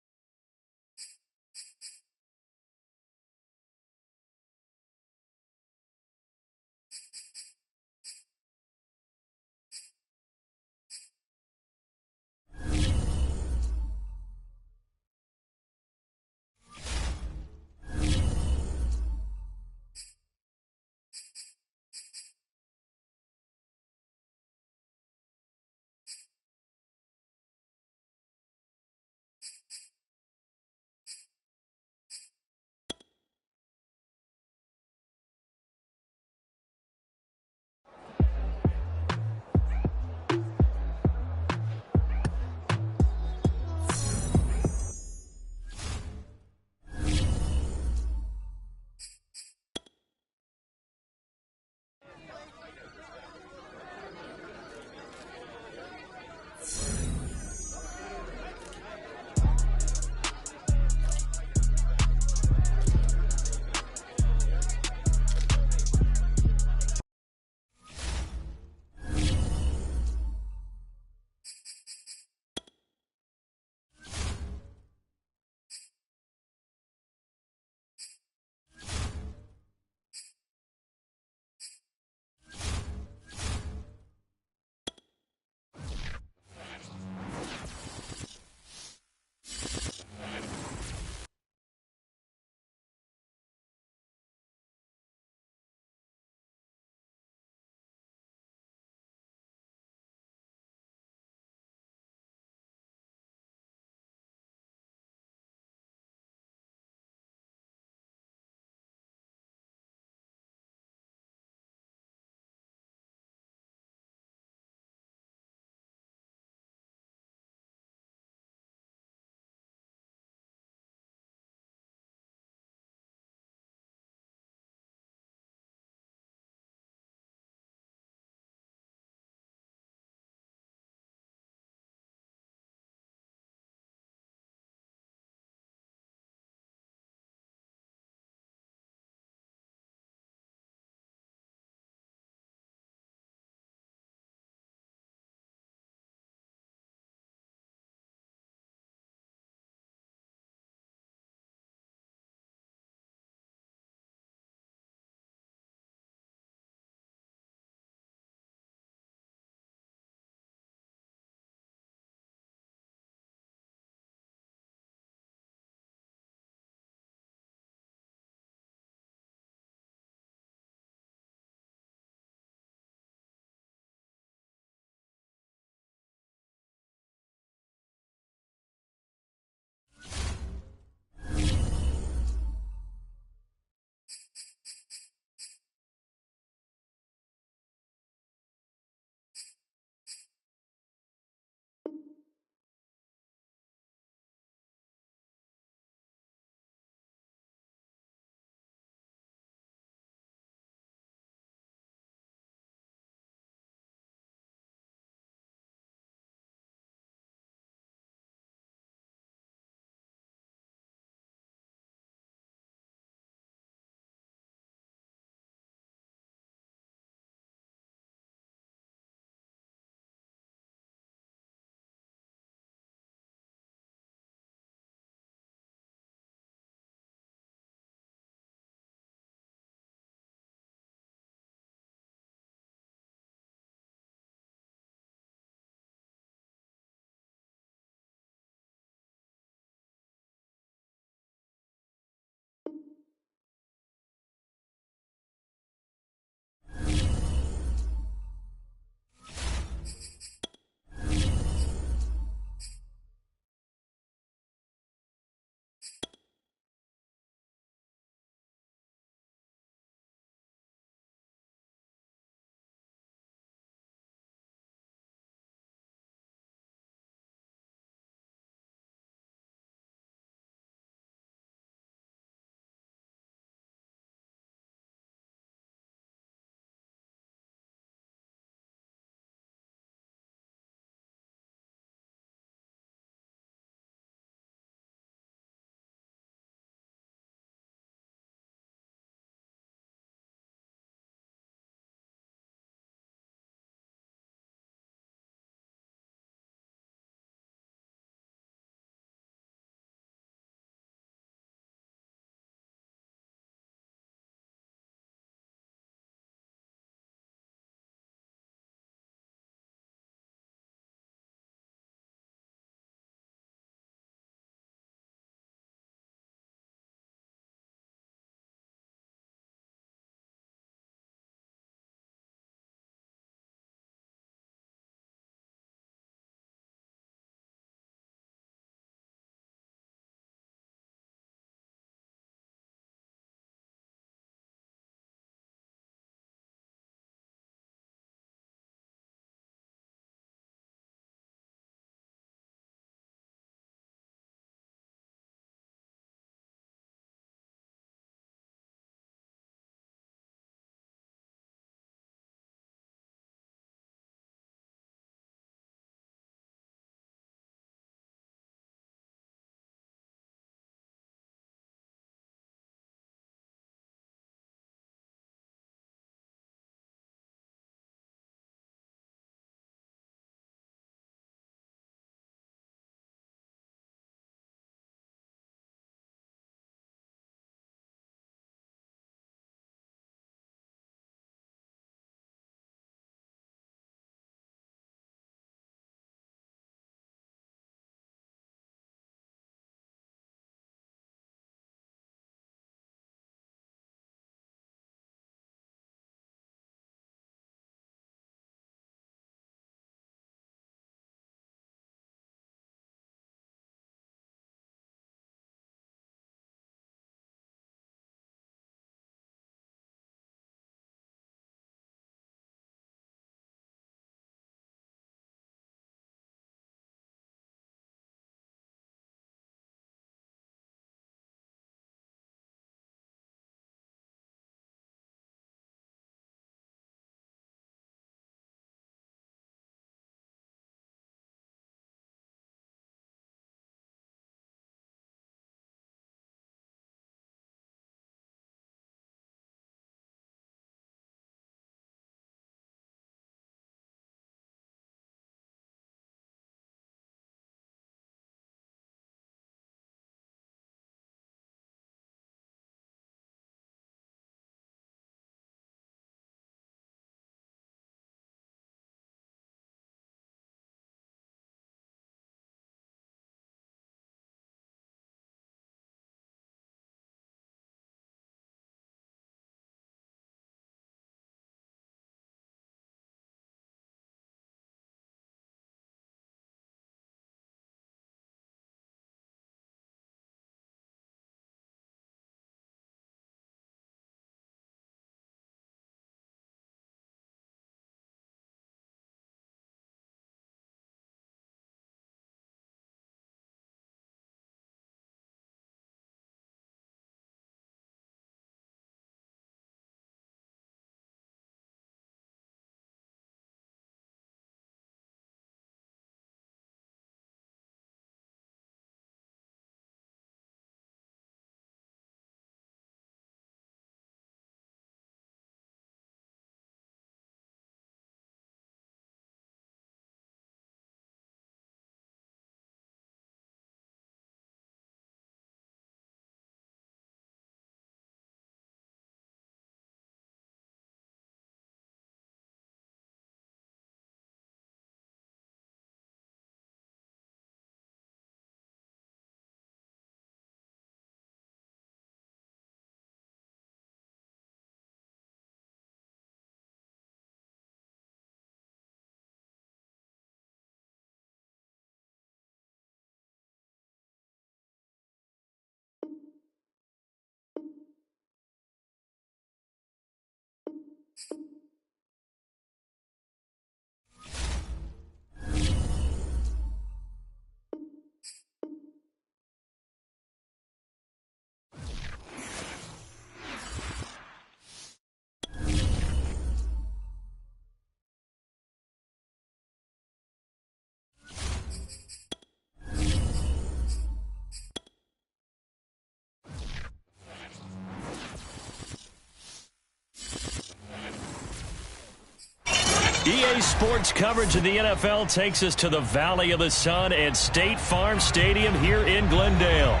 EA Sports coverage of the NFL takes us to the Valley of the Sun at State Farm Stadium here in Glendale.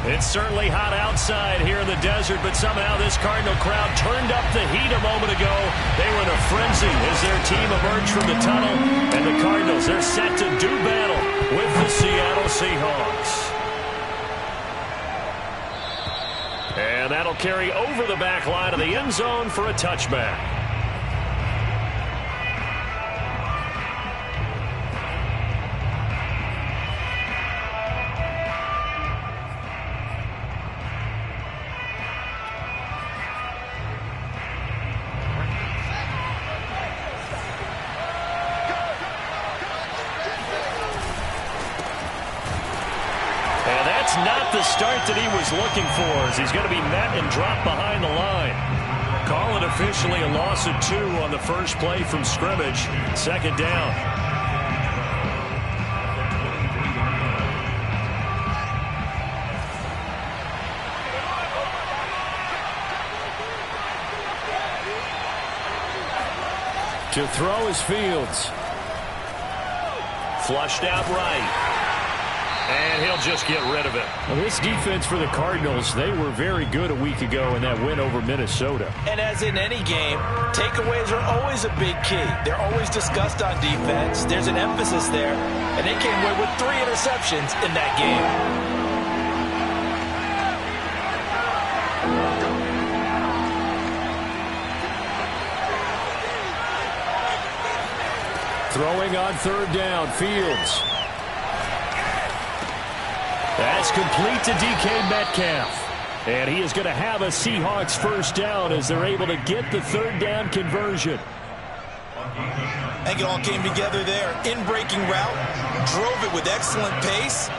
It's certainly hot outside here in the desert, but somehow this Cardinal crowd turned up the heat a moment ago. They were in a frenzy as their team emerged from the tunnel, and the Cardinals, they're set to do battle with the Seattle Seahawks. And that'll carry over the back line of the end zone for a touchback. Not the start that he was looking for, as he's going to be met and dropped behind the line. Call it officially a loss of 2 on the first play from scrimmage. Second down. To throw is Fields. Flushed out right. And he'll just get rid of it. Well, this defense for the Cardinals, they were very good a week ago in that win over Minnesota. And as in any game, takeaways are always a big key. They're always discussed on defense. There's an emphasis there. And they came away with 3 interceptions in that game. Throwing on third down, Fields. That's complete to DK Metcalf. And he is going to have a Seahawks first down as they're able to get the third down conversion. I think it all came together there. In-breaking route, drove it with excellent pace.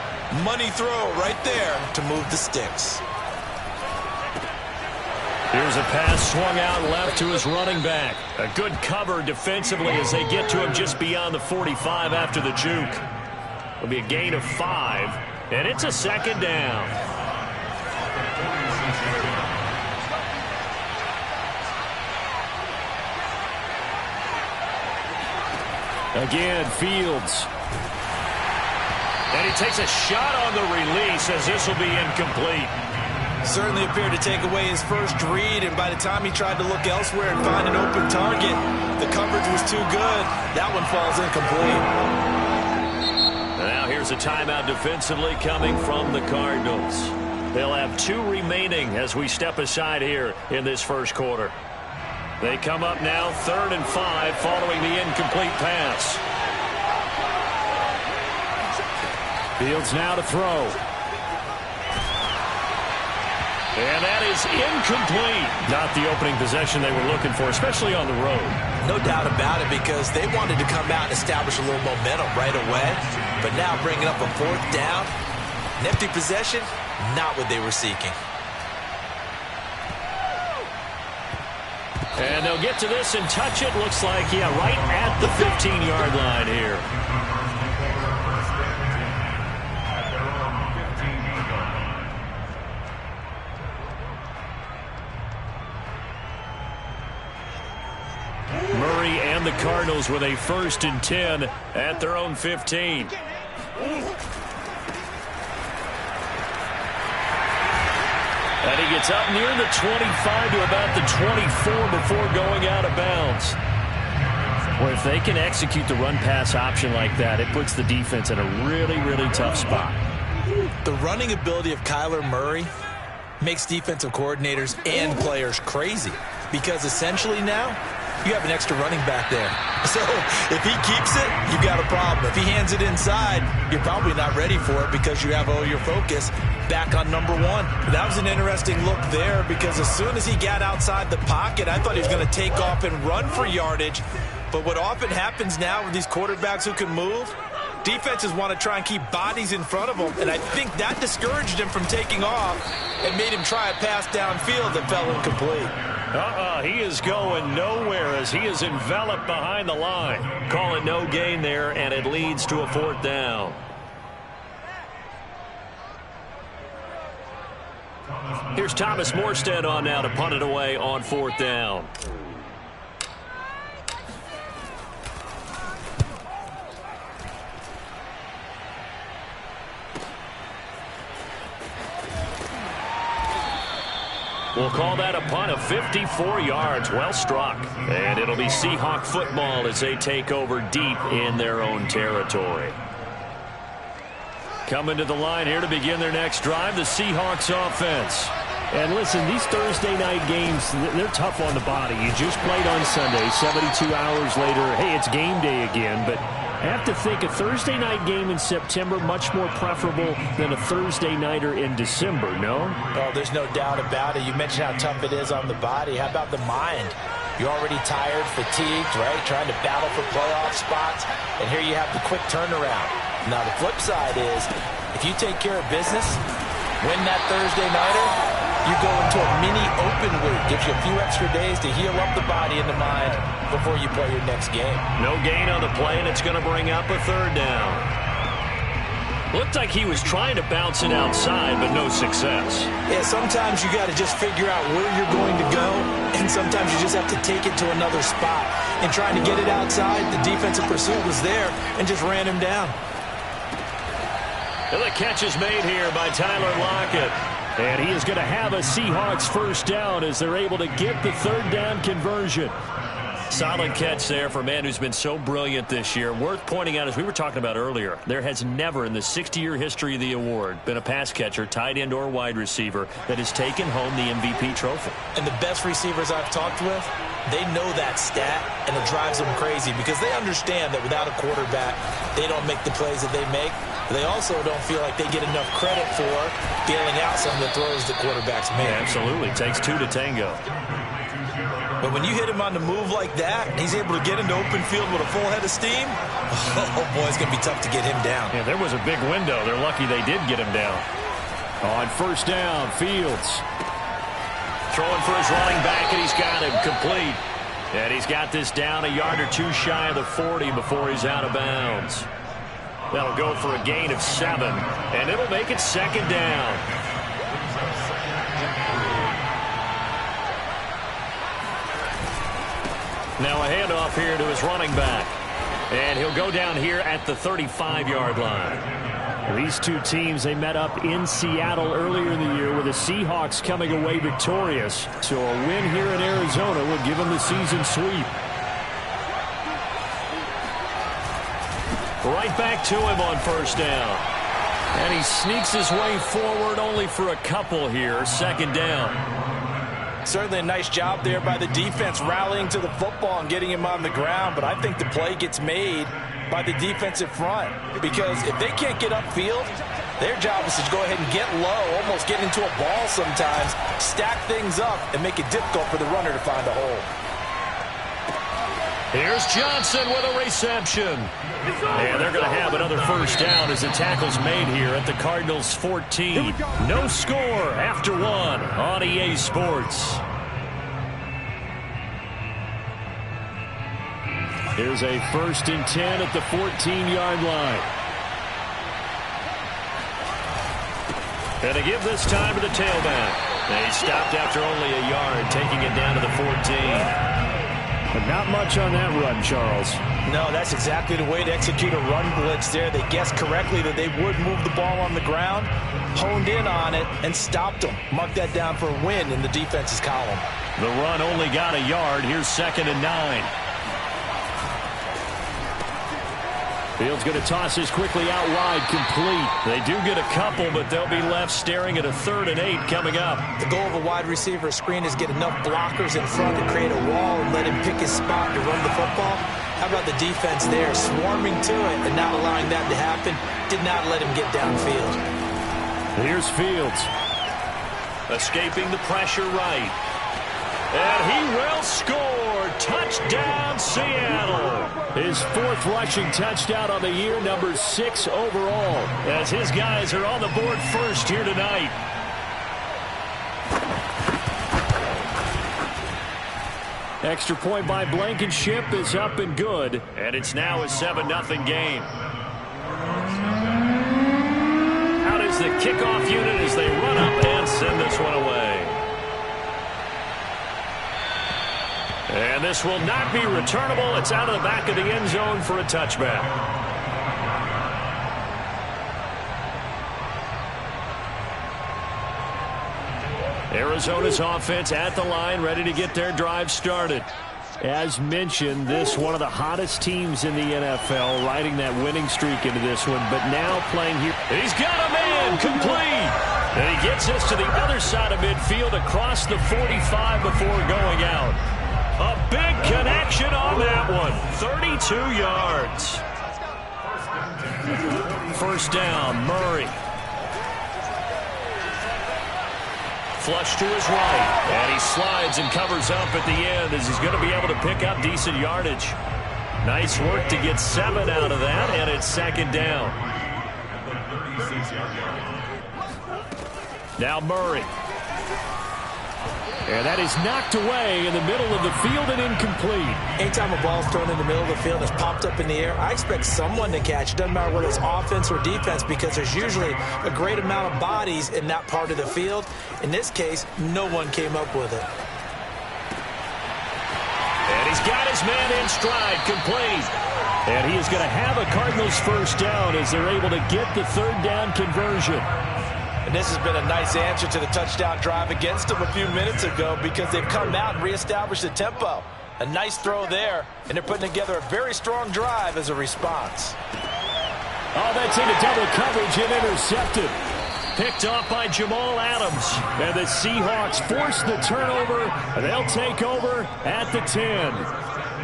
Money throw right there to move the sticks. Here's a pass swung out left to his running back. A good cover defensively as they get to him just beyond the 45 after the juke. It'll be a gain of 5. And it's a second down. Again, Fields. And he takes a shot on the release as this will be incomplete. Certainly appeared to take away his first read, and by the time he tried to look elsewhere and find an open target, the coverage was too good. That one falls incomplete. Now here's a timeout defensively coming from the Cardinals. They'll have 2 remaining as we step aside here in this first quarter. They come up now 3rd and 5 following the incomplete pass. Fields now to throw. And that is incomplete. Not the opening possession they were looking for, especially on the road. No doubt about it, because they wanted to come out and establish a little momentum right away. But now bringing up a 4th down, an empty possession, not what they were seeking. And they'll get to this and touch it. Looks like, yeah, right at the 15-yard line here. Murray and the Cardinals with a 1st and 10 at their own 15. And he gets up near the 25 to about the 24 before going out of bounds. Well, if they can execute the run-pass option like that, it puts the defense in a really, really tough spot. The running ability of Kyler Murray makes defensive coordinators and players crazy, because essentially now you have an extra running back there. So if he keeps it, you've got a problem. If he hands it inside, you're probably not ready for it because you have all your focus back on number 1. That was an interesting look there, because as soon as he got outside the pocket, I thought he was going to take off and run for yardage. But what often happens now with these quarterbacks who can move, defenses want to try and keep bodies in front of them, and I think that discouraged him from taking off and made him try a pass downfield that fell incomplete. He is going nowhere as he is enveloped behind the line. Call it no gain there, and it leads to a 4th down. Here's Thomas Morstead on now to punt it away on 4th down. We'll call that a punt of 54 yards. Well struck. And it'll be Seahawk football as they take over deep in their own territory. Coming to the line here to begin their next drive, the Seahawks offense. And listen, these Thursday night games, they're tough on the body. You just played on Sunday, 72 hours later, hey, it's game day again. But I have to think a Thursday night game in September much more preferable than a Thursday nighter in December, no? Oh, there's no doubt about it. You mentioned how tough it is on the body. How about the mind? You're already tired, fatigued, right? Trying to battle for playoff spots. And here you have the quick turnaround. Now, the flip side is, if you take care of business, win that Thursday nighter, you go into a mini open week. Gives you a few extra days to heal up the body and the mind before you play your next game. No gain on the play, and it's going to bring up a third down. Looked like he was trying to bounce it outside, but no success. Yeah, sometimes you got to just figure out where you're going to go, and sometimes you just have to take it to another spot. And trying to get it outside, the defensive pursuit was there and just ran him down. And the catch is made here by Tyler Lockett. And he is going to have a Seahawks first down as they're able to get the third down conversion. Solid catch there for a man who's been so brilliant this year. Worth pointing out, as we were talking about earlier, there has never in the 60-year history of the award been a pass catcher, tight end, or wide receiver that has taken home the MVP trophy. And the best receivers I've talked with, they know that stat, and it drives them crazy because they understand that without a quarterback, they don't make the plays that they make. They also don't feel like they get enough credit for bailing out some of the throws that quarterbacks make. Yeah, absolutely. Takes two to tango. But when you hit him on the move like that, and he's able to get into open field with a full head of steam, oh, boy, it's going to be tough to get him down. Yeah, there was a big window. They're lucky they did get him down. On first down, Fields. Throwing for his running back, and he's got him complete. And he's got this down a yard or two shy of the 40 before he's out of bounds. That'll go for a gain of 7, and it'll make it second down. Now a handoff here to his running back. And he'll go down here at the 35-yard line. These two teams, they met up in Seattle earlier in the year with the Seahawks coming away victorious. So a win here in Arizona would give them the season sweep. Right back to him on first down. And he sneaks his way forward only for a couple here. Second down. Certainly a nice job there by the defense rallying to the football and getting him on the ground. But I think the play gets made by the defensive front. Because if they can't get upfield, their job is to go ahead and get low, almost get into a ball sometimes, stack things up, and make it difficult for the runner to find a hole. Here's Johnson with a reception. And they're going to have another first down as the tackle's made here at the Cardinals' 14. No score after one on EA Sports. Here's a 1st and 10 at the 14-yard line. And to give this time to the tailback. They stopped after only a yard, taking it down to the 14. But not much on that run, Charles. No, that's exactly the way to execute a run blitz there. They guessed correctly that they would move the ball on the ground, honed in on it, and stopped them. Mark that down for a win in the defense's column. The run only got a yard. Here's 2nd and 9. Fields going to toss this quickly out wide, complete. They do get a couple, but they'll be left staring at a 3rd and 8 coming up. The goal of a wide receiver screen is get enough blockers in front to create a wall and let him pick his spot to run the football. How about the defense there, swarming to it and not allowing that to happen? Did not let him get downfield. Here's Fields. Escaping the pressure right. And he will score. Touchdown, Seattle. His 4th rushing touchdown on the year, number 6 overall. As his guys are on the board first here tonight. Extra point by Blankenship is up and good. And it's now a 7-0 game. Out is the kickoff unit as they run up and send this one away. And this will not be returnable. It's out of the back of the end zone for a touchback. Arizona's offense at the line, ready to get their drive started. As mentioned, this one of the hottest teams in the NFL, riding that winning streak into this one, but now playing here. He's got a man, complete. And he gets this to the other side of midfield across the 45 before going out. A big connection on that one. 32 yards. First down, Murray. Flush to his right, and he slides and covers up at the end as he's going to be able to pick up decent yardage. Nice work to get 7 out of that, and it's second down. Now Murray. And that is knocked away in the middle of the field and incomplete. Anytime a ball's thrown in the middle of the field and it's popped up in the air, I expect someone to catch. It doesn't matter whether it's offense or defense, because there's usually a great amount of bodies in that part of the field. In this case, no one came up with it. And he's got his man in stride, complete. And he is going to have a Cardinals first down as they're able to get the third down conversion. And this has been a nice answer to the touchdown drive against them a few minutes ago, because they've come out and reestablished the tempo. A nice throw there, and they're putting together a very strong drive as a response. Oh, that's into double coverage and intercepted. Picked off by Jamal Adams. And the Seahawks force the turnover, and they'll take over at the 10.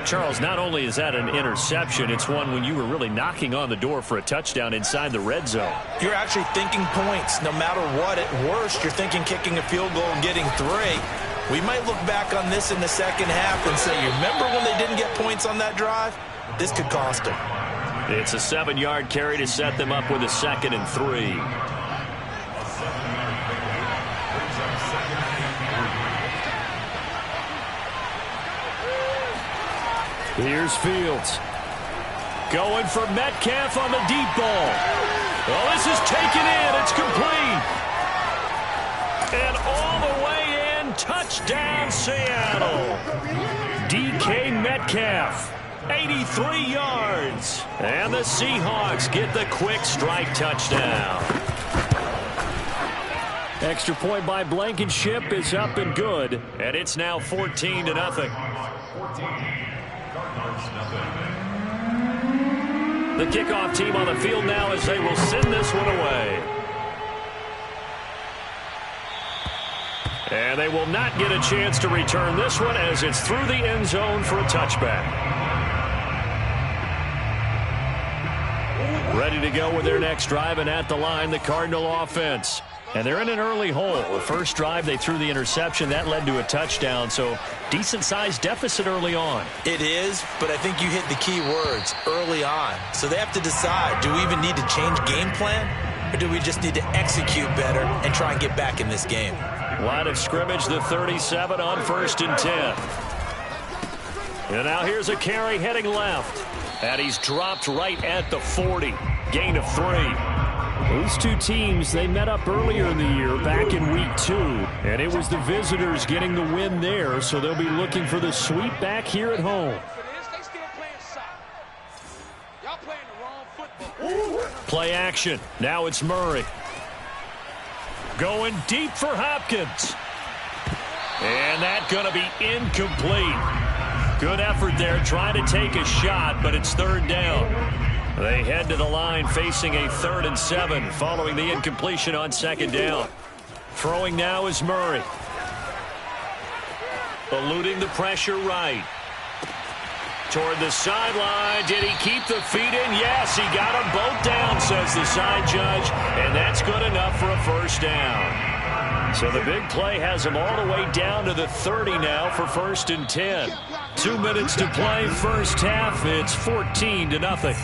Charles, not only is that an interception, it's one when you were really knocking on the door for a touchdown inside the red zone. You're actually thinking points no matter what. At worst, you're thinking kicking a field goal and getting 3. We might look back on this in the second half and say, you remember when they didn't get points on that drive? This could cost them. It's a 7-yard carry to set them up with a 2nd and 3. Here's Fields. Going for Metcalf on the deep ball. Oh, this is taken in. It's complete. And all the way in. Touchdown, Seattle. DK Metcalf. 83 yards. And the Seahawks get the quick strike touchdown. Extra point by Blankenship is up and good. And it's now 14-0. The kickoff team on the field now as they will send this one away. And they will not get a chance to return this one as it's through the end zone for a touchback. Ready to go with their next drive, and at the line, the Cardinal offense. And they're in an early hole. The first drive, they threw the interception. That led to a touchdown, so decent-sized deficit early on. It is, but I think you hit the key words, early on. So they have to decide, do we even need to change game plan, or do we just need to execute better and try and get back in this game? Line of scrimmage, the 37 on 1st and 10. And now here's a carry heading left. And he's dropped right at the 40. Gain of 3. These two teams, they met up earlier in the year, back in week 2. And it was the visitors getting the win there, so they'll be looking for the sweep back here at home. Play action. Now it's Murray. Going deep for Hopkins. And that's going to be incomplete. Good effort there, trying to take a shot, but it's 3rd down. They head to the line facing a 3rd and 7 following the incompletion on 2nd down. Throwing now is Murray. Eluding the pressure right. Toward the sideline. Did he keep the feet in? Yes, he got them both down, says the side judge. And that's good enough for a first down. So the big play has him all the way down to the 30 now for 1st and 10. 2 minutes to play first half. It's 14-0.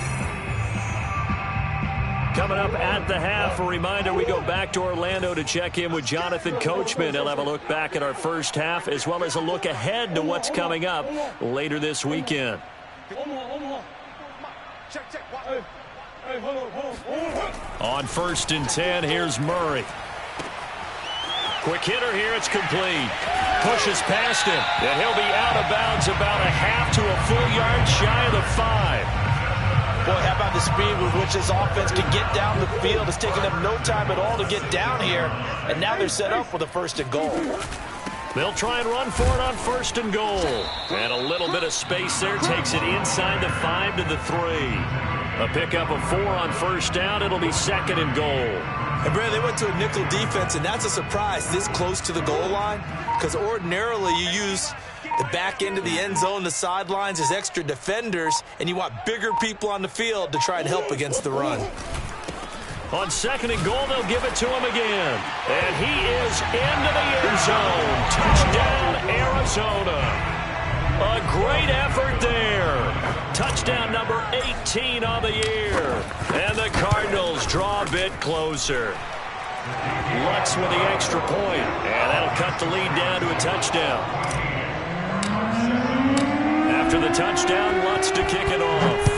Coming up at the half, a reminder, we go back to Orlando to check in with Jonathan Coachman. He'll have a look back at our first half as well as a look ahead to what's coming up later this weekend. On 1st and 10, here's Murray. Quick hitter here, it's complete. Pushes past him, and he'll be out of bounds about a half to a full yard shy of the 5. Boy, how about the speed with which this offense can get down the field? It's taking them no time at all to get down here, and now they're set up with a 1st and goal. They'll try and run for it on 1st and goal. And a little bit of space there takes it inside the 5 to the 3. A pickup of 4 on 1st down. It'll be 2nd and goal. And, Brad, they went to a nickel defense, and that's a surprise this close to the goal line, because ordinarily you use the back end of the end zone, the sidelines as extra defenders, and you want bigger people on the field to try and help against the run. On 2nd and goal, they'll give it to him again. And he is into the end zone. Touchdown, Arizona. A great effort there. Touchdown number 18 on the year. And the Cardinals draw a bit closer. Lutz with the extra point. And that'll cut the lead down to a touchdown. After the touchdown, Lutz to kick it off.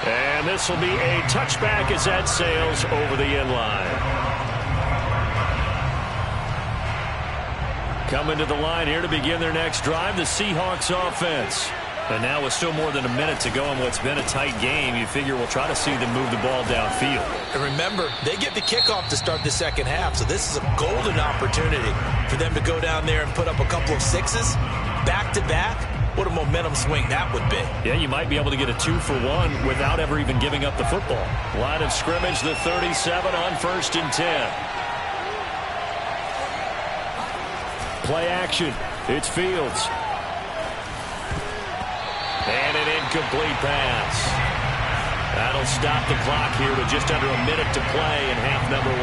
And this will be a touchback as that sails over the end line. Coming to the line here to begin their next drive, the Seahawks offense. And now with still more than a minute to go in what's been a tight game, you figure we'll try to see them move the ball downfield. And remember, they get the kickoff to start the 2nd half, so this is a golden opportunity for them to go down there and put up a couple of 6s back-to-back. What a momentum swing that would be. Yeah, you might be able to get a 2-for-1 without ever even giving up the football. Line of scrimmage, the 37 on 1st and 10. Play action. It's Fields. And an incomplete pass. That'll stop the clock here with just under a minute to play in half number 1.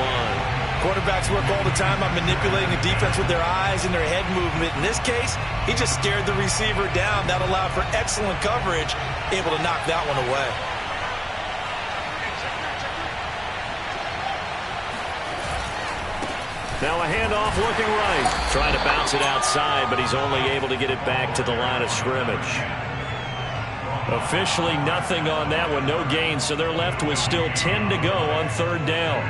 Quarterbacks work all the time on manipulating a defense with their eyes and their head movement. In this case, he just stared the receiver down. That allowed for excellent coverage, able to knock that one away. Now a handoff looking right. Trying to bounce it outside, but he's only able to get it back to the line of scrimmage. Officially nothing on that one, no gain, so they're left with still 10 to go on 3rd down.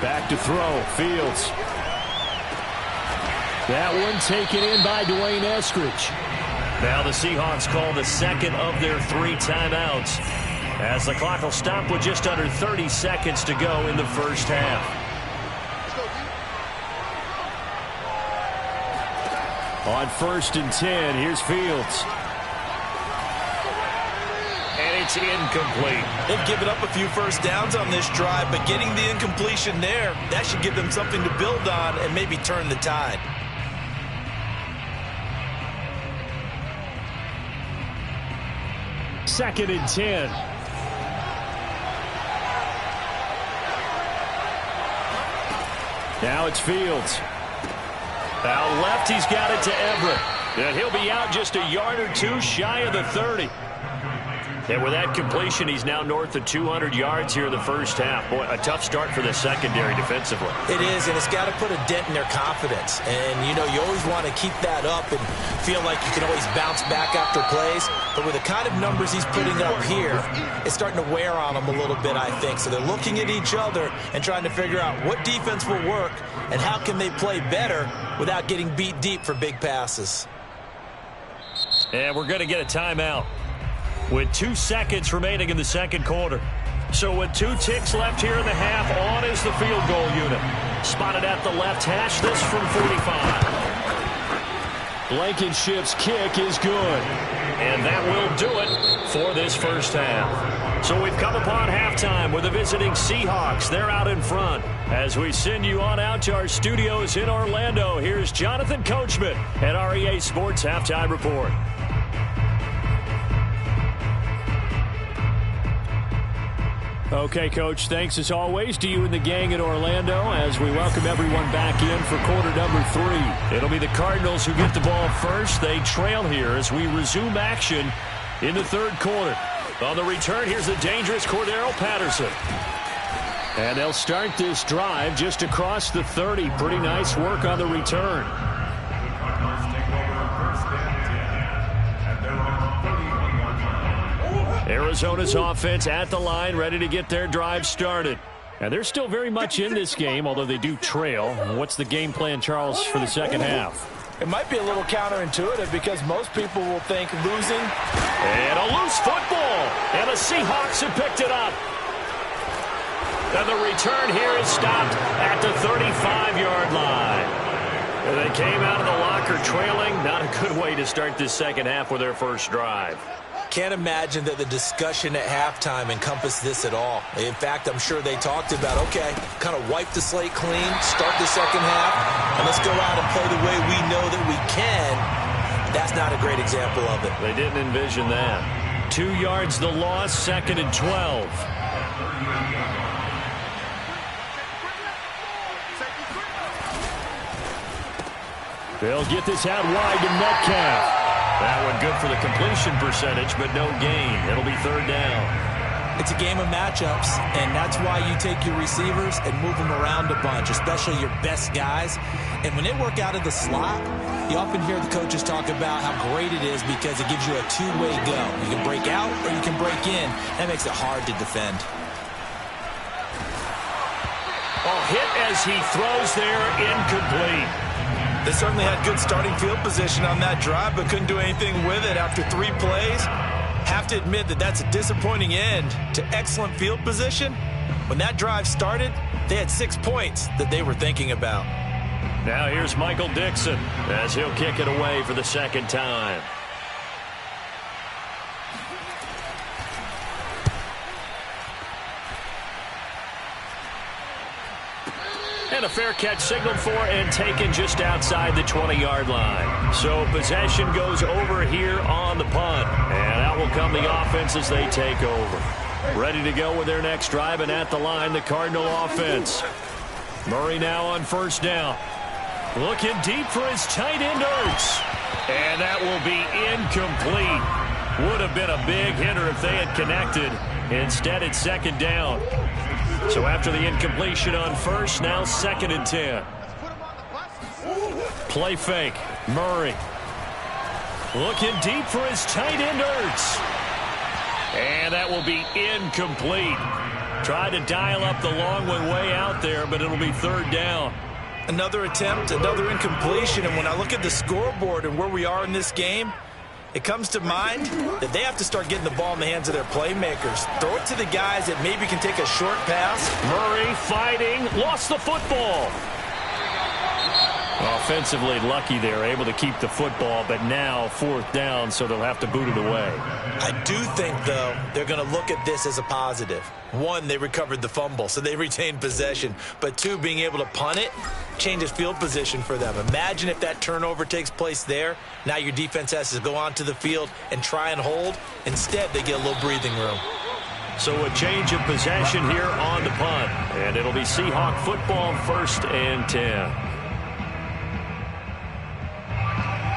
Back to throw, Fields. That one taken in by Dwayne Eskridge. Now the Seahawks call the 2nd of their 3 timeouts, as the clock will stop with just under 30 seconds to go in the 1st half. On 1st and 10, here's Fields. And it's incomplete. They've given up a few 1st downs on this drive, but getting the incompletion there, that should give them something to build on and maybe turn the tide. 2nd and 10. Now it's Fields. Out left, he's got it to Everett. And he'll be out just a yard or 2 shy of the 30. And with that completion, he's now north of 200 yards here in the 1st half. Boy, a tough start for the secondary defensively. It is, and it's got to put a dent in their confidence. And, you know, you always want to keep that up and feel like you can always bounce back after plays. But with the kind of numbers he's putting up here, it's starting to wear on them a little bit, I think. So they're looking at each other and trying to figure out what defense will work and how can they play better without getting beat deep for big passes. And we're going to get a timeout with 2 seconds remaining in the 2nd quarter. So with 2 ticks left here in the half, on is the field goal unit. Spotted at the left hash, this from 45. Blankenship's kick is good. And that will do it for this 1st half. So we've come upon halftime with the visiting Seahawks. They're out in front. As we send you on out to our studios in Orlando, here's Jonathan Coachman at our EA Sports Halftime Report. Okay, Coach, thanks as always to you and the gang in Orlando as we welcome everyone back in for quarter number 3. It'll be the Cardinals who get the ball first. They trail here as we resume action in the 3rd quarter. On the return, here's the dangerous Cordero Patterson. And they'll start this drive just across the 30. Pretty nice work on the return. Arizona's offense at the line, ready to get their drive started. And they're still very much in this game, although they do trail. What's the game plan, Charles, for the second half? It might be a little counterintuitive because most people will think losing. And a loose football. And the Seahawks have picked it up. And the return here is stopped at the 35-yard line. And they came out of the locker trailing. Not a good way to start this second half with their first drive. Can't imagine that the discussion at halftime encompassed this at all. In fact, I'm sure they talked about, okay, kind of wipe the slate clean, start the second half, and let's go out and play the way we know that we can. That's not a great example of it. They didn't envision that. 2 yards the loss, 2nd and 12. They'll get this out wide to Metcalf. That one good for the completion percentage, but no gain. It'll be 3rd down. It's a game of matchups, and that's why you take your receivers and move them around a bunch, especially your best guys. And when they work out of the slot, you often hear the coaches talk about how great it is because it gives you a two-way go. You can break out or you can break in. That makes it hard to defend. Hit as he throws there, incomplete. They certainly had good starting field position on that drive, but couldn't do anything with it after 3 plays. Have to admit that that's a disappointing end to excellent field position. When that drive started, they had 6 points that they were thinking about. Now here's Michael Dixon as he'll kick it away for the 2nd time. And a fair catch signaled for and taken just outside the 20-yard line. So possession goes over here on the punt. And out will come the offense as they take over. Ready to go with their next drive, and at the line, the Cardinal offense. Murray now on 1st down. Looking deep for his tight end, Ertz. And that will be incomplete. Would have been a big hitter if they had connected. Instead, it's 2nd down. So after the incompletion on 1st, now 2nd and 10. Play fake. Murray. Looking deep for his tight end, Ertz. And that will be incomplete. Tried to dial up the long one way out there, but it'll be 3rd down. Another attempt, another incompletion, and when I look at the scoreboard and where we are in this game, it comes to mind that they have to start getting the ball in the hands of their playmakers. Throw it to the guys that maybe can take a short pass. Murray fighting, lost the football. Offensively lucky they're able to keep the football, but now 4th down, so they'll have to boot it away. I do think, though, they're going to look at this as a positive. 1, they recovered the fumble, so they retained possession. But 2, being able to punt it changes field position for them. Imagine if that turnover takes place there. Now your defense has to go onto the field and try and hold. Instead, they get a little breathing room. So a change of possession here on the punt. And it'll be Seahawk football, 1st and 10.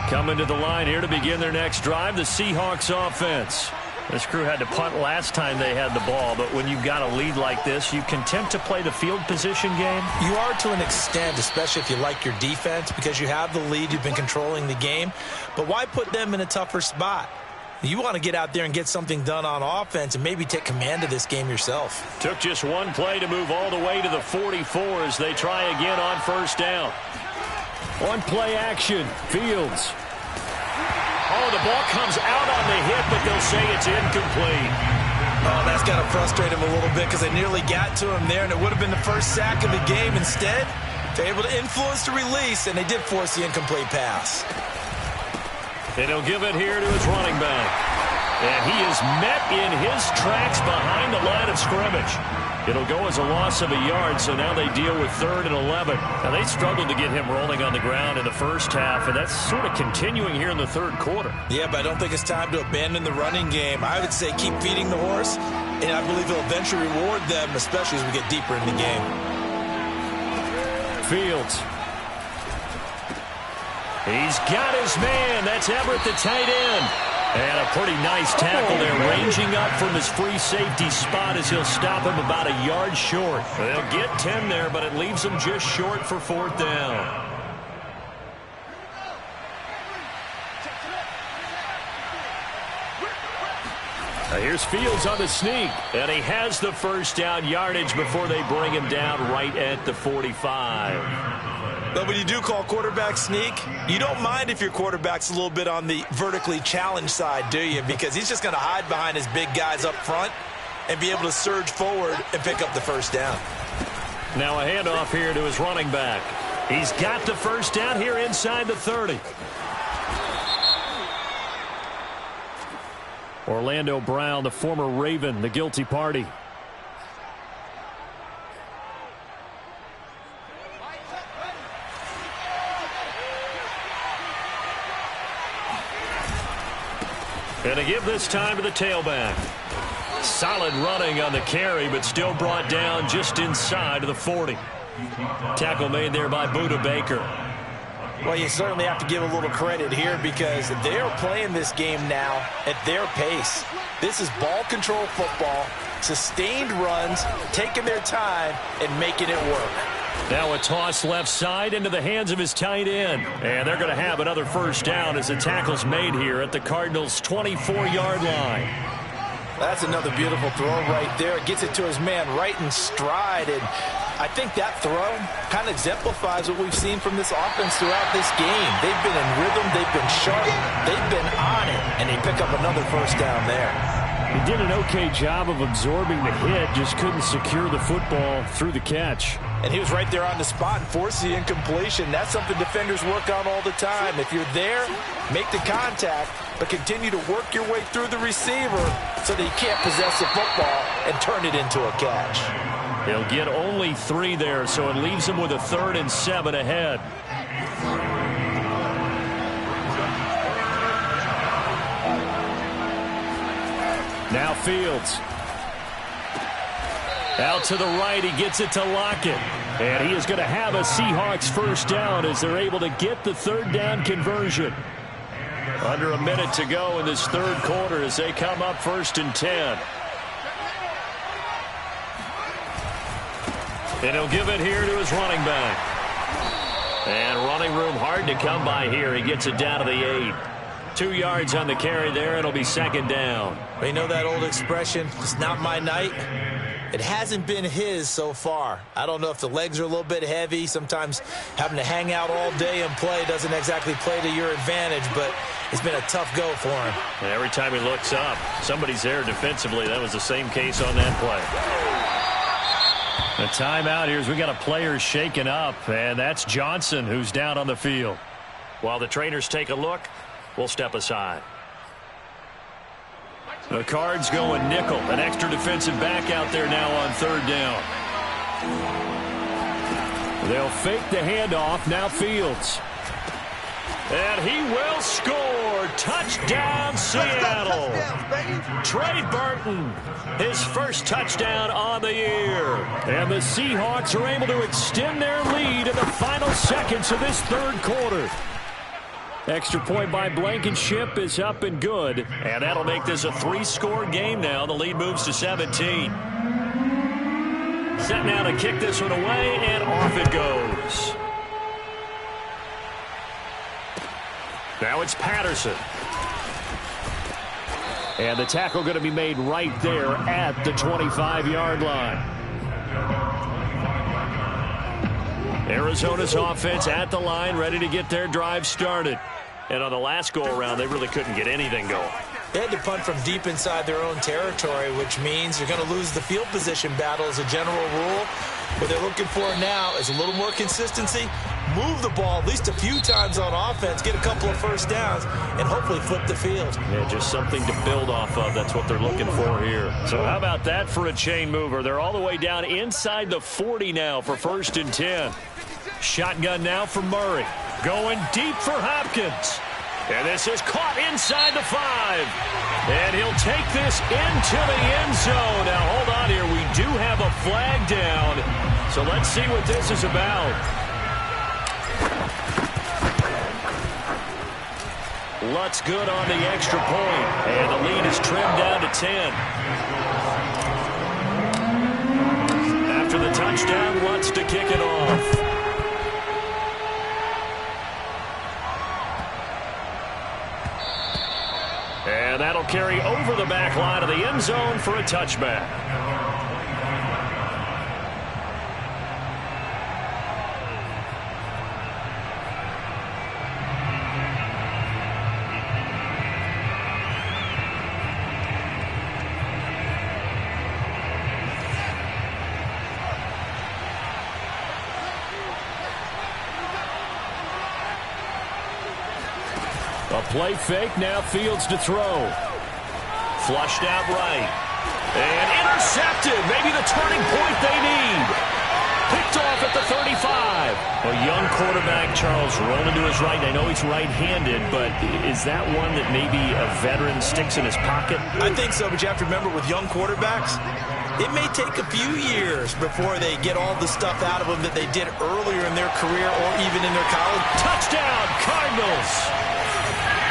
Coming to the line here to begin their next drive, the Seahawks offense. This crew had to punt last time they had the ball, but when you've got a lead like this, you content to play the field position game? You are to an extent, especially if you like your defense, because you have the lead, you've been controlling the game. But why put them in a tougher spot? You want to get out there and get something done on offense and maybe take command of this game yourself. Took just 1 play to move all the way to the 44 as they try again on 1st down. 1 play action. Fields. Oh, the ball comes out on the hit, but they'll say it's incomplete. Oh, that's got to frustrate him a little bit because they nearly got to him there, and it would have been the first sack of the game. Instead, they're able to influence the release, and they did force the incomplete pass. And he'll give it here to his running back. And he is met in his tracks behind the line of scrimmage. It'll go as a loss of a yard, so now they deal with 3rd and 11. Now, they struggled to get him rolling on the ground in the first half, and that's sort of continuing here in the 3rd quarter. Yeah, but I don't think it's time to abandon the running game. I would say keep feeding the horse, and I believe it'll eventually reward them, especially as we get deeper in the game. Fields. He's got his man. That's Everett, the tight end. And a pretty nice tackle there, ranging up from his free safety spot as he'll stop him about a yard short. They'll get 10 there, but it leaves him just short for 4th down. Here's Fields on the sneak, and he has the first down yardage before they bring him down right at the 45. But when you do call quarterback sneak, you don't mind if your quarterback's a little bit on the vertically challenged side, do you? Because he's just going to hide behind his big guys up front and be able to surge forward and pick up the first down. Now a handoff here to his running back. He's got the first down here inside the 30. Orlando Brown, the former Raven, the guilty party. And to give this time to the tailback. Solid running on the carry, but still brought down just inside of the 40. Tackle made there by Budda Baker. Well, you certainly have to give a little credit here because they are playing this game now at their pace. This is ball control football, sustained runs, taking their time and making it work. Now a toss left side into the hands of his tight end. And they're going to have another first down as the tackle's made here at the Cardinals' 24-yard line. That's another beautiful throw right there. It gets it to his man right in stride. And I think that throw kind of exemplifies what we've seen from this offense throughout this game. They've been in rhythm. They've been sharp. They've been on it. And they pick up another first down there. He did an okay job of absorbing the hit, just couldn't secure the football through the catch. And he was right there on the spot and forced the incompletion. That's something defenders work on all the time. If you're there, make the contact, but continue to work your way through the receiver so that he can't possess the football and turn it into a catch. He'll get only 3 there, so it leaves him with a 3rd and 7 ahead. Now Fields. Out to the right, he gets it to Lockett. And he is going to have a Seahawks first down as they're able to get the 3rd down conversion. Under a minute to go in this 3rd quarter as they come up 1st and 10. And he'll give it here to his running back. And running room hard to come by here. He gets it down to the 8. 2 yards on the carry there. It'll be 2nd down. You know that old expression, it's not my night? It hasn't been his so far. I don't know if the legs are a little bit heavy. Sometimes having to hang out all day and play doesn't exactly play to your advantage, but it's been a tough go for him. And every time he looks up, somebody's there defensively. That was the same case on that play. A timeout here as we got a player shaken up, and that's Johnson who's down on the field. While the trainers take a look, we'll step aside. The Cards going nickel. An extra defensive back out there now on 3rd down. They'll fake the handoff. Now Fields. And he will score. Touchdown, Seattle. Trey Burton, his first touchdown on the year. And the Seahawks are able to extend their lead in the final seconds of this 3rd quarter. Extra point by Blankenship is up and good. And that'll make this a 3-score game now. The lead moves to 17. Set now to kick this one away, and off it goes. Now it's Patterson. And the tackle going to be made right there at the 25-yard line. Arizona's offense at the line, ready to get their drive started. And on the last go-around, they really couldn't get anything going. They had to punt from deep inside their own territory, which means you're going to lose the field position battle as a general rule. What they're looking for now is a little more consistency, move the ball at least a few times on offense, get a couple of first downs, and hopefully flip the field. Yeah, just something to build off of. That's what they're looking for here. So how about that for a chain mover? They're all the way down inside the 40 now for 1st and 10. Shotgun now for Murray. Going deep for Hopkins. And this is caught inside the 5. And he'll take this into the end zone. Now, hold on here. We do have a flag down. So let's see what this is about. Lutt's good on the extra point, and the lead is trimmed down to 10. After the touchdown, Lutt's to kick it off. And that'll carry over the back line of the end zone for a touchback. A play fake, now Fields to throw. Flushed out right. And intercepted. Maybe the turning point they need. Picked off at the 35. A young quarterback, Charles, rolling to his right. I know he's right-handed, but is that one that maybe a veteran sticks in his pocket? I think so, but you have to remember with young quarterbacks, it may take a few years before they get all the stuff out of them that they did earlier in their career or even in their college. Touchdown, Cardinals!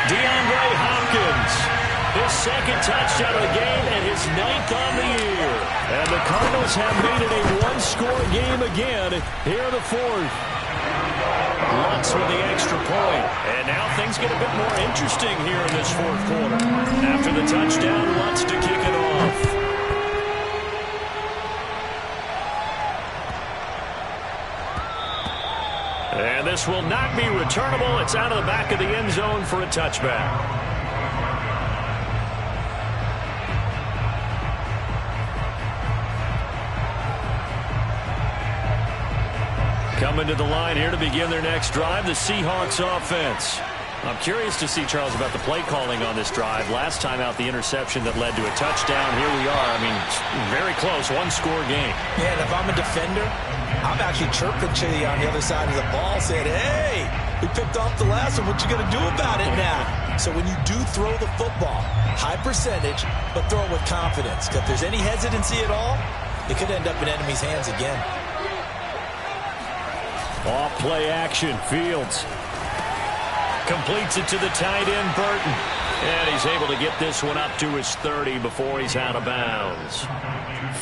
DeAndre Hopkins, his second touchdown of the game and his 9th on the year. And the Cardinals have made it a one-score game again here in the 4th. Lutz with the extra point. And now things get a bit more interesting here in this 4th quarter. After the touchdown, Lutz to kick it off. And this will not be returnable. It's out of the back of the end zone for a touchback. Coming to the line here to begin their next drive, the Seahawks offense. I'm curious to see, Charles, about the play calling on this drive. Last time out, the interception that led to a touchdown. Here we are. I mean, very close, one-score game. Yeah, and if I'm a defender, I'm actually chirping to you on the other side of the ball, saying, hey, we picked off the last one. What you going to do about it now? So when you do throw the football, high percentage, but throw it with confidence. If there's any hesitancy at all, it could end up in enemy's hands again. Off play action, Fields. Completes it to the tight end, Burton. And he's able to get this one up to his 30 before he's out of bounds.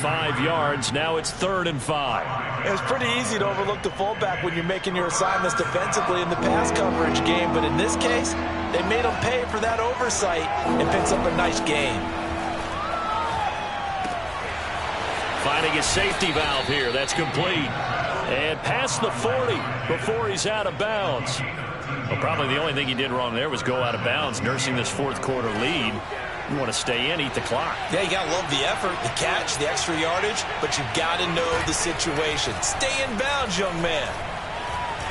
5 yards, now it's 3rd and 5. It's pretty easy to overlook the fullback when you're making your assignments defensively in the pass coverage game, but in this case, they made him pay for that oversight and picks up a nice gain. Finding a safety valve here, that's complete. And past the 40 before he's out of bounds. Well, probably the only thing he did wrong there was go out of bounds, nursing this 4th quarter lead. You want to stay in, eat the clock. Yeah, you got to love the effort, the catch, the extra yardage, but you got to know the situation. Stay in bounds, young man.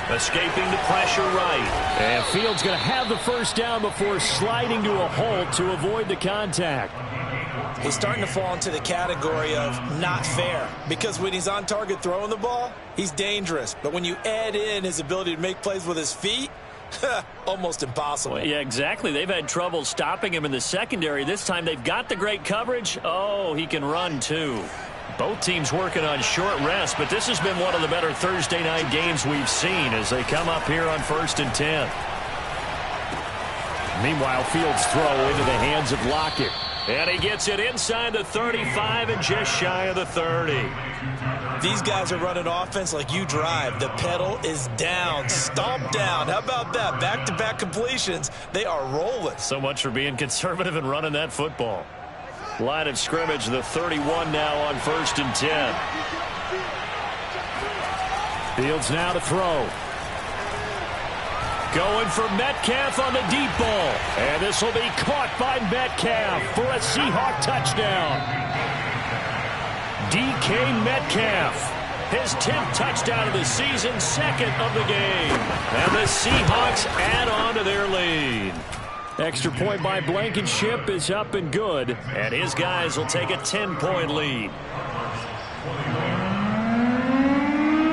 Escaping the pressure right. And Fields going to have the first down before sliding to a halt to avoid the contact. He's starting to fall into the category of not fair, because when he's on target throwing the ball, he's dangerous. But when you add in his ability to make plays with his feet, almost impossible. Well, yeah, exactly. They've had trouble stopping him in the secondary. This time they've got the great coverage. Oh, he can run too. Both teams working on short rest, but this has been one of the better Thursday night games we've seen as they come up here on 1st and 10. Meanwhile, Fields' throw into the hands of Lockett. And he gets it inside the 35 and just shy of the 30. These guys are running offense like you drive. The pedal is down, stomp down. How about that? Back-to-back completions. They are rolling. So much for being conservative and running that football. Line of scrimmage, the 31 now on 1st and 10. Fields now to throw. Going for Metcalf on the deep ball. And this will be caught by Metcalf for a Seahawk touchdown. DK Metcalf, his 10th touchdown of the season, 2nd of the game. And the Seahawks add on to their lead. Extra point by Blankenship is up and good. And his guys will take a 10-point lead.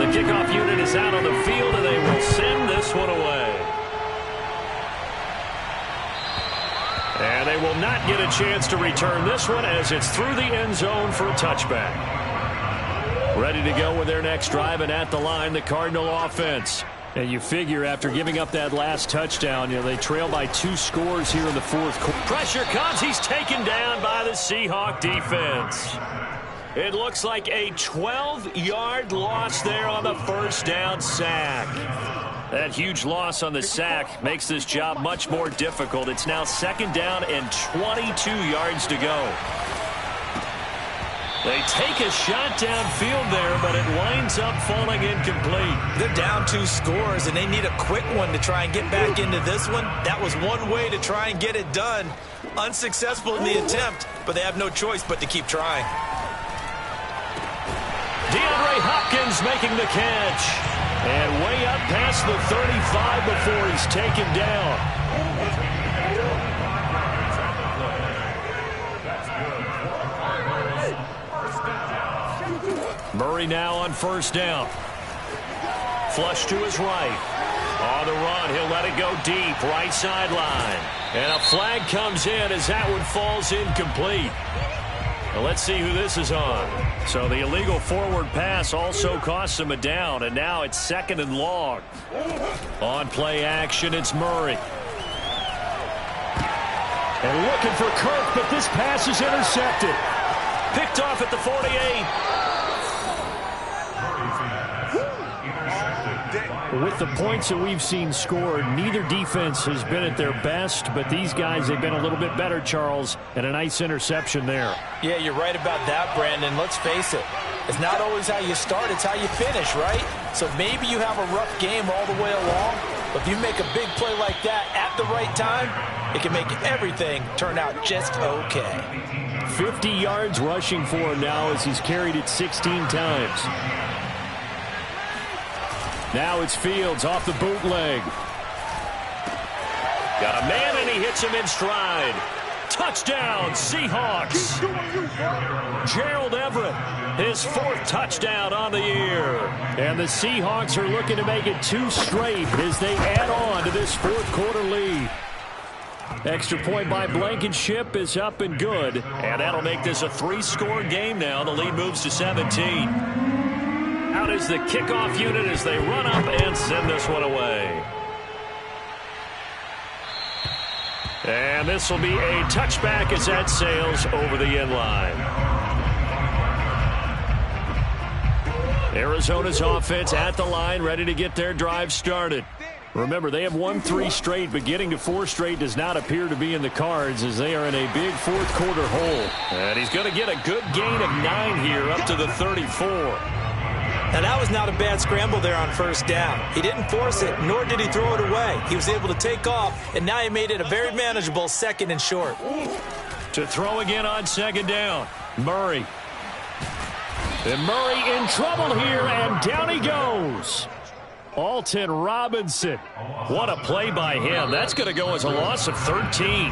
The kickoff unit is out on the field, and they will send this one away. And they will not get a chance to return this one as it's through the end zone for a touchback. Ready to go with their next drive, and at the line, the Cardinal offense. And you figure after giving up that last touchdown, they trail by 2 scores here in the fourth quarter. Pressure comes. He's taken down by the Seahawk defense. It looks like a 12-yard loss there on the first down sack. That huge loss on the sack makes this job much more difficult. It's now 2nd down and 22 yards to go. They take a shot downfield there, but it winds up falling incomplete. They're down 2 scores, and they need a quick one to try and get back into this one. That was one way to try and get it done. Unsuccessful in the attempt, but they have no choice but to keep trying. DeAndre Hopkins making the catch. And way up past the 35 before he's taken down. Murray now on first down. Flush to his right. On the run, he'll let it go deep, right sideline. And a flag comes in as that one falls incomplete. Well, let's see who this is on. So the illegal forward pass also costs him a down, and now it's 2nd and long. On play action, it's Murray. And looking for Kirk, but this pass is intercepted. Picked off at the 48. With the points that we've seen scored, neither defense has been at their best, but these guys have been a little bit better, Charles, and a nice interception there. Yeah, you're right about that, Brandon. Let's face it. It's not always how you start, it's how you finish, right? So maybe you have a rough game all the way along, but if you make a big play like that at the right time, it can make everything turn out just okay. 50 yards rushing for him now as he's carried it 16 times. Now it's Fields off the bootleg. Got a man, and he hits him in stride. Touchdown, Seahawks. Gerald Everett, his 4th touchdown on the year. And the Seahawks are looking to make it 2 straight as they add on to this 4th quarter lead. Extra point by Blankenship is up and good. And that'll make this a 3-score game now. The lead moves to 17. Out is the kickoff unit as they run up and send this one away. And this will be a touchback as that sails over the end line. Arizona's offense at the line, ready to get their drive started. Remember, they have won 3 straight, but getting to 4 straight does not appear to be in the cards as they are in a big 4th quarter hole. And he's going to get a good gain of 9 here up to the 34. Now, that was not a bad scramble there on first down. He didn't force it, nor did he throw it away. He was able to take off, and now he made it a very manageable 2nd and short. To throw again on 2nd down, Murray. And Murray in trouble here, and down he goes. Alton Robinson. What a play by him. That's going to go as a loss of 13.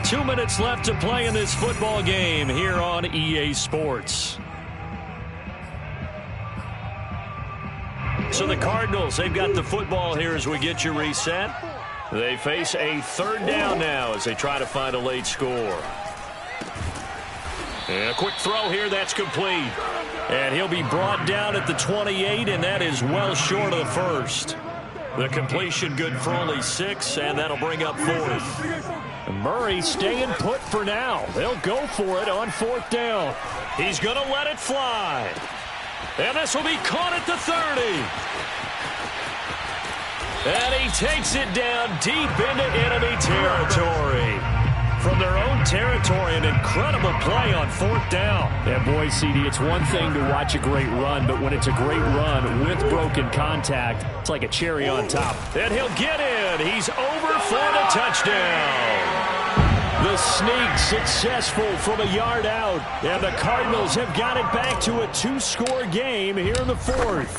2 minutes left to play in this football game here on EA Sports. So the Cardinals, they've got the football here as we get you reset. They face a 3rd down now as they try to find a late score. And a quick throw here, that's complete. And he'll be brought down at the 28, and that is well short of the 1st. The completion good for only 6, and that'll bring up 4th. Murray staying put for now. They'll go for it on 4th down. He's going to let it fly. And this will be caught at the 30. And he takes it down deep into enemy territory. From their own territory, an incredible play on 4th down. Yeah, boy, CD, it's one thing to watch a great run, but when it's a great run with broken contact, it's like a cherry on top. And he'll get in. He's over for the touchdown. The sneak successful from a yard out. And the Cardinals have got it back to a 2-score game here in the 4th.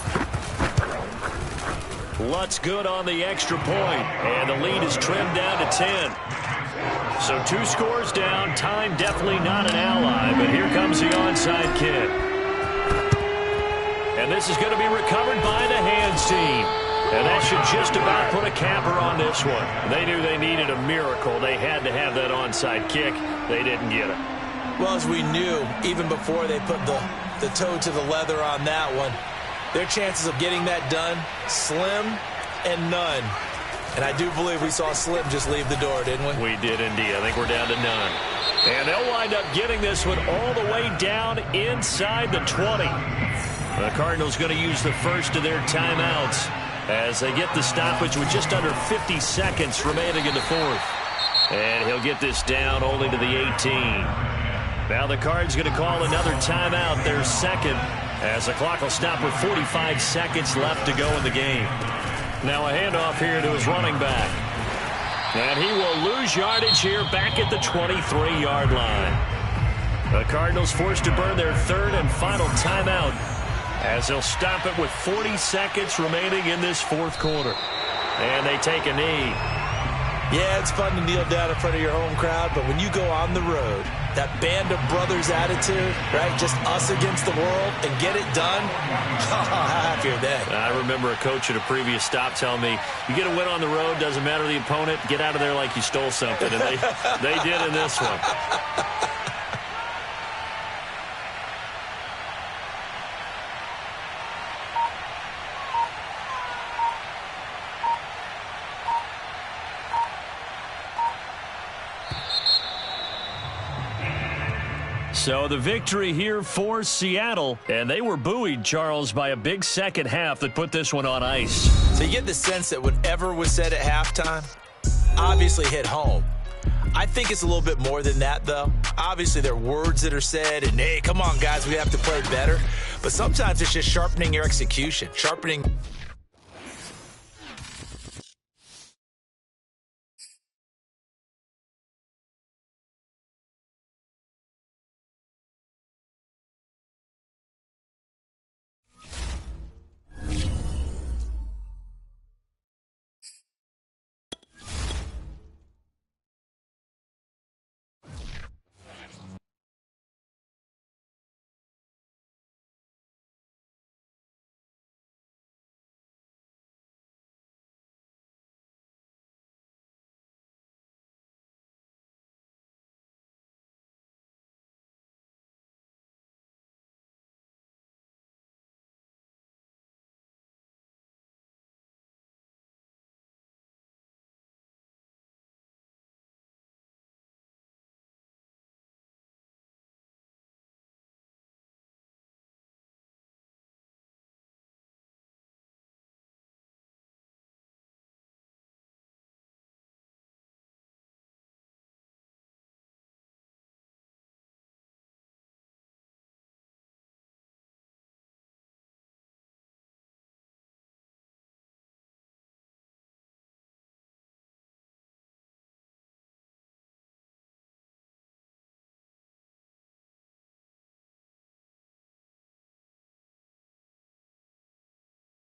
Lutz good on the extra point. And the lead is trimmed down to 10. So 2 scores down. Time definitely not an ally. But here comes the onside kick. And this is going to be recovered by the hands team. And that should just about put a capper on this one. They knew they needed a miracle. They had to have that onside kick. They didn't get it. Well, as we knew, even before they put the toe to the leather on that one, Their chances of getting that done, slim and none. And I do believe we saw Slim just leave the door, didn't we? We did indeed. I think we're down to none. And they'll wind up getting this one all the way down inside the 20. The Cardinals going to use the first of their timeouts as they get the stoppage with just under 50 seconds remaining in the fourth. And he'll get this down only to the 18. Now the Cards going to call another timeout, their second, as the clock will stop with 45 seconds left to go in the game. Now a handoff here to his running back. And he will lose yardage here back at the 23-yard line. The Cardinals forced to burn their third and final timeout as they'll stop it with 40 seconds remaining in this fourth quarter. And they take a knee. Yeah, it's fun to kneel down in front of your home crowd, but when you go on the road, that band of brothers attitude, right? Just us against the world and get it done. How happy are they? I remember a coach at a previous stop telling me, you get a win on the road, doesn't matter the opponent, get out of there like you stole something. And they did in this one. So the victory here for Seattle, and they were buoyed, Charles, by a big second half that put this one on ice. So you get the sense that whatever was said at halftime obviously hit home. I think it's a little bit more than that, though. Obviously, there are words that are said, and hey, come on, guys, we have to play better. But sometimes it's just sharpening your execution, sharpening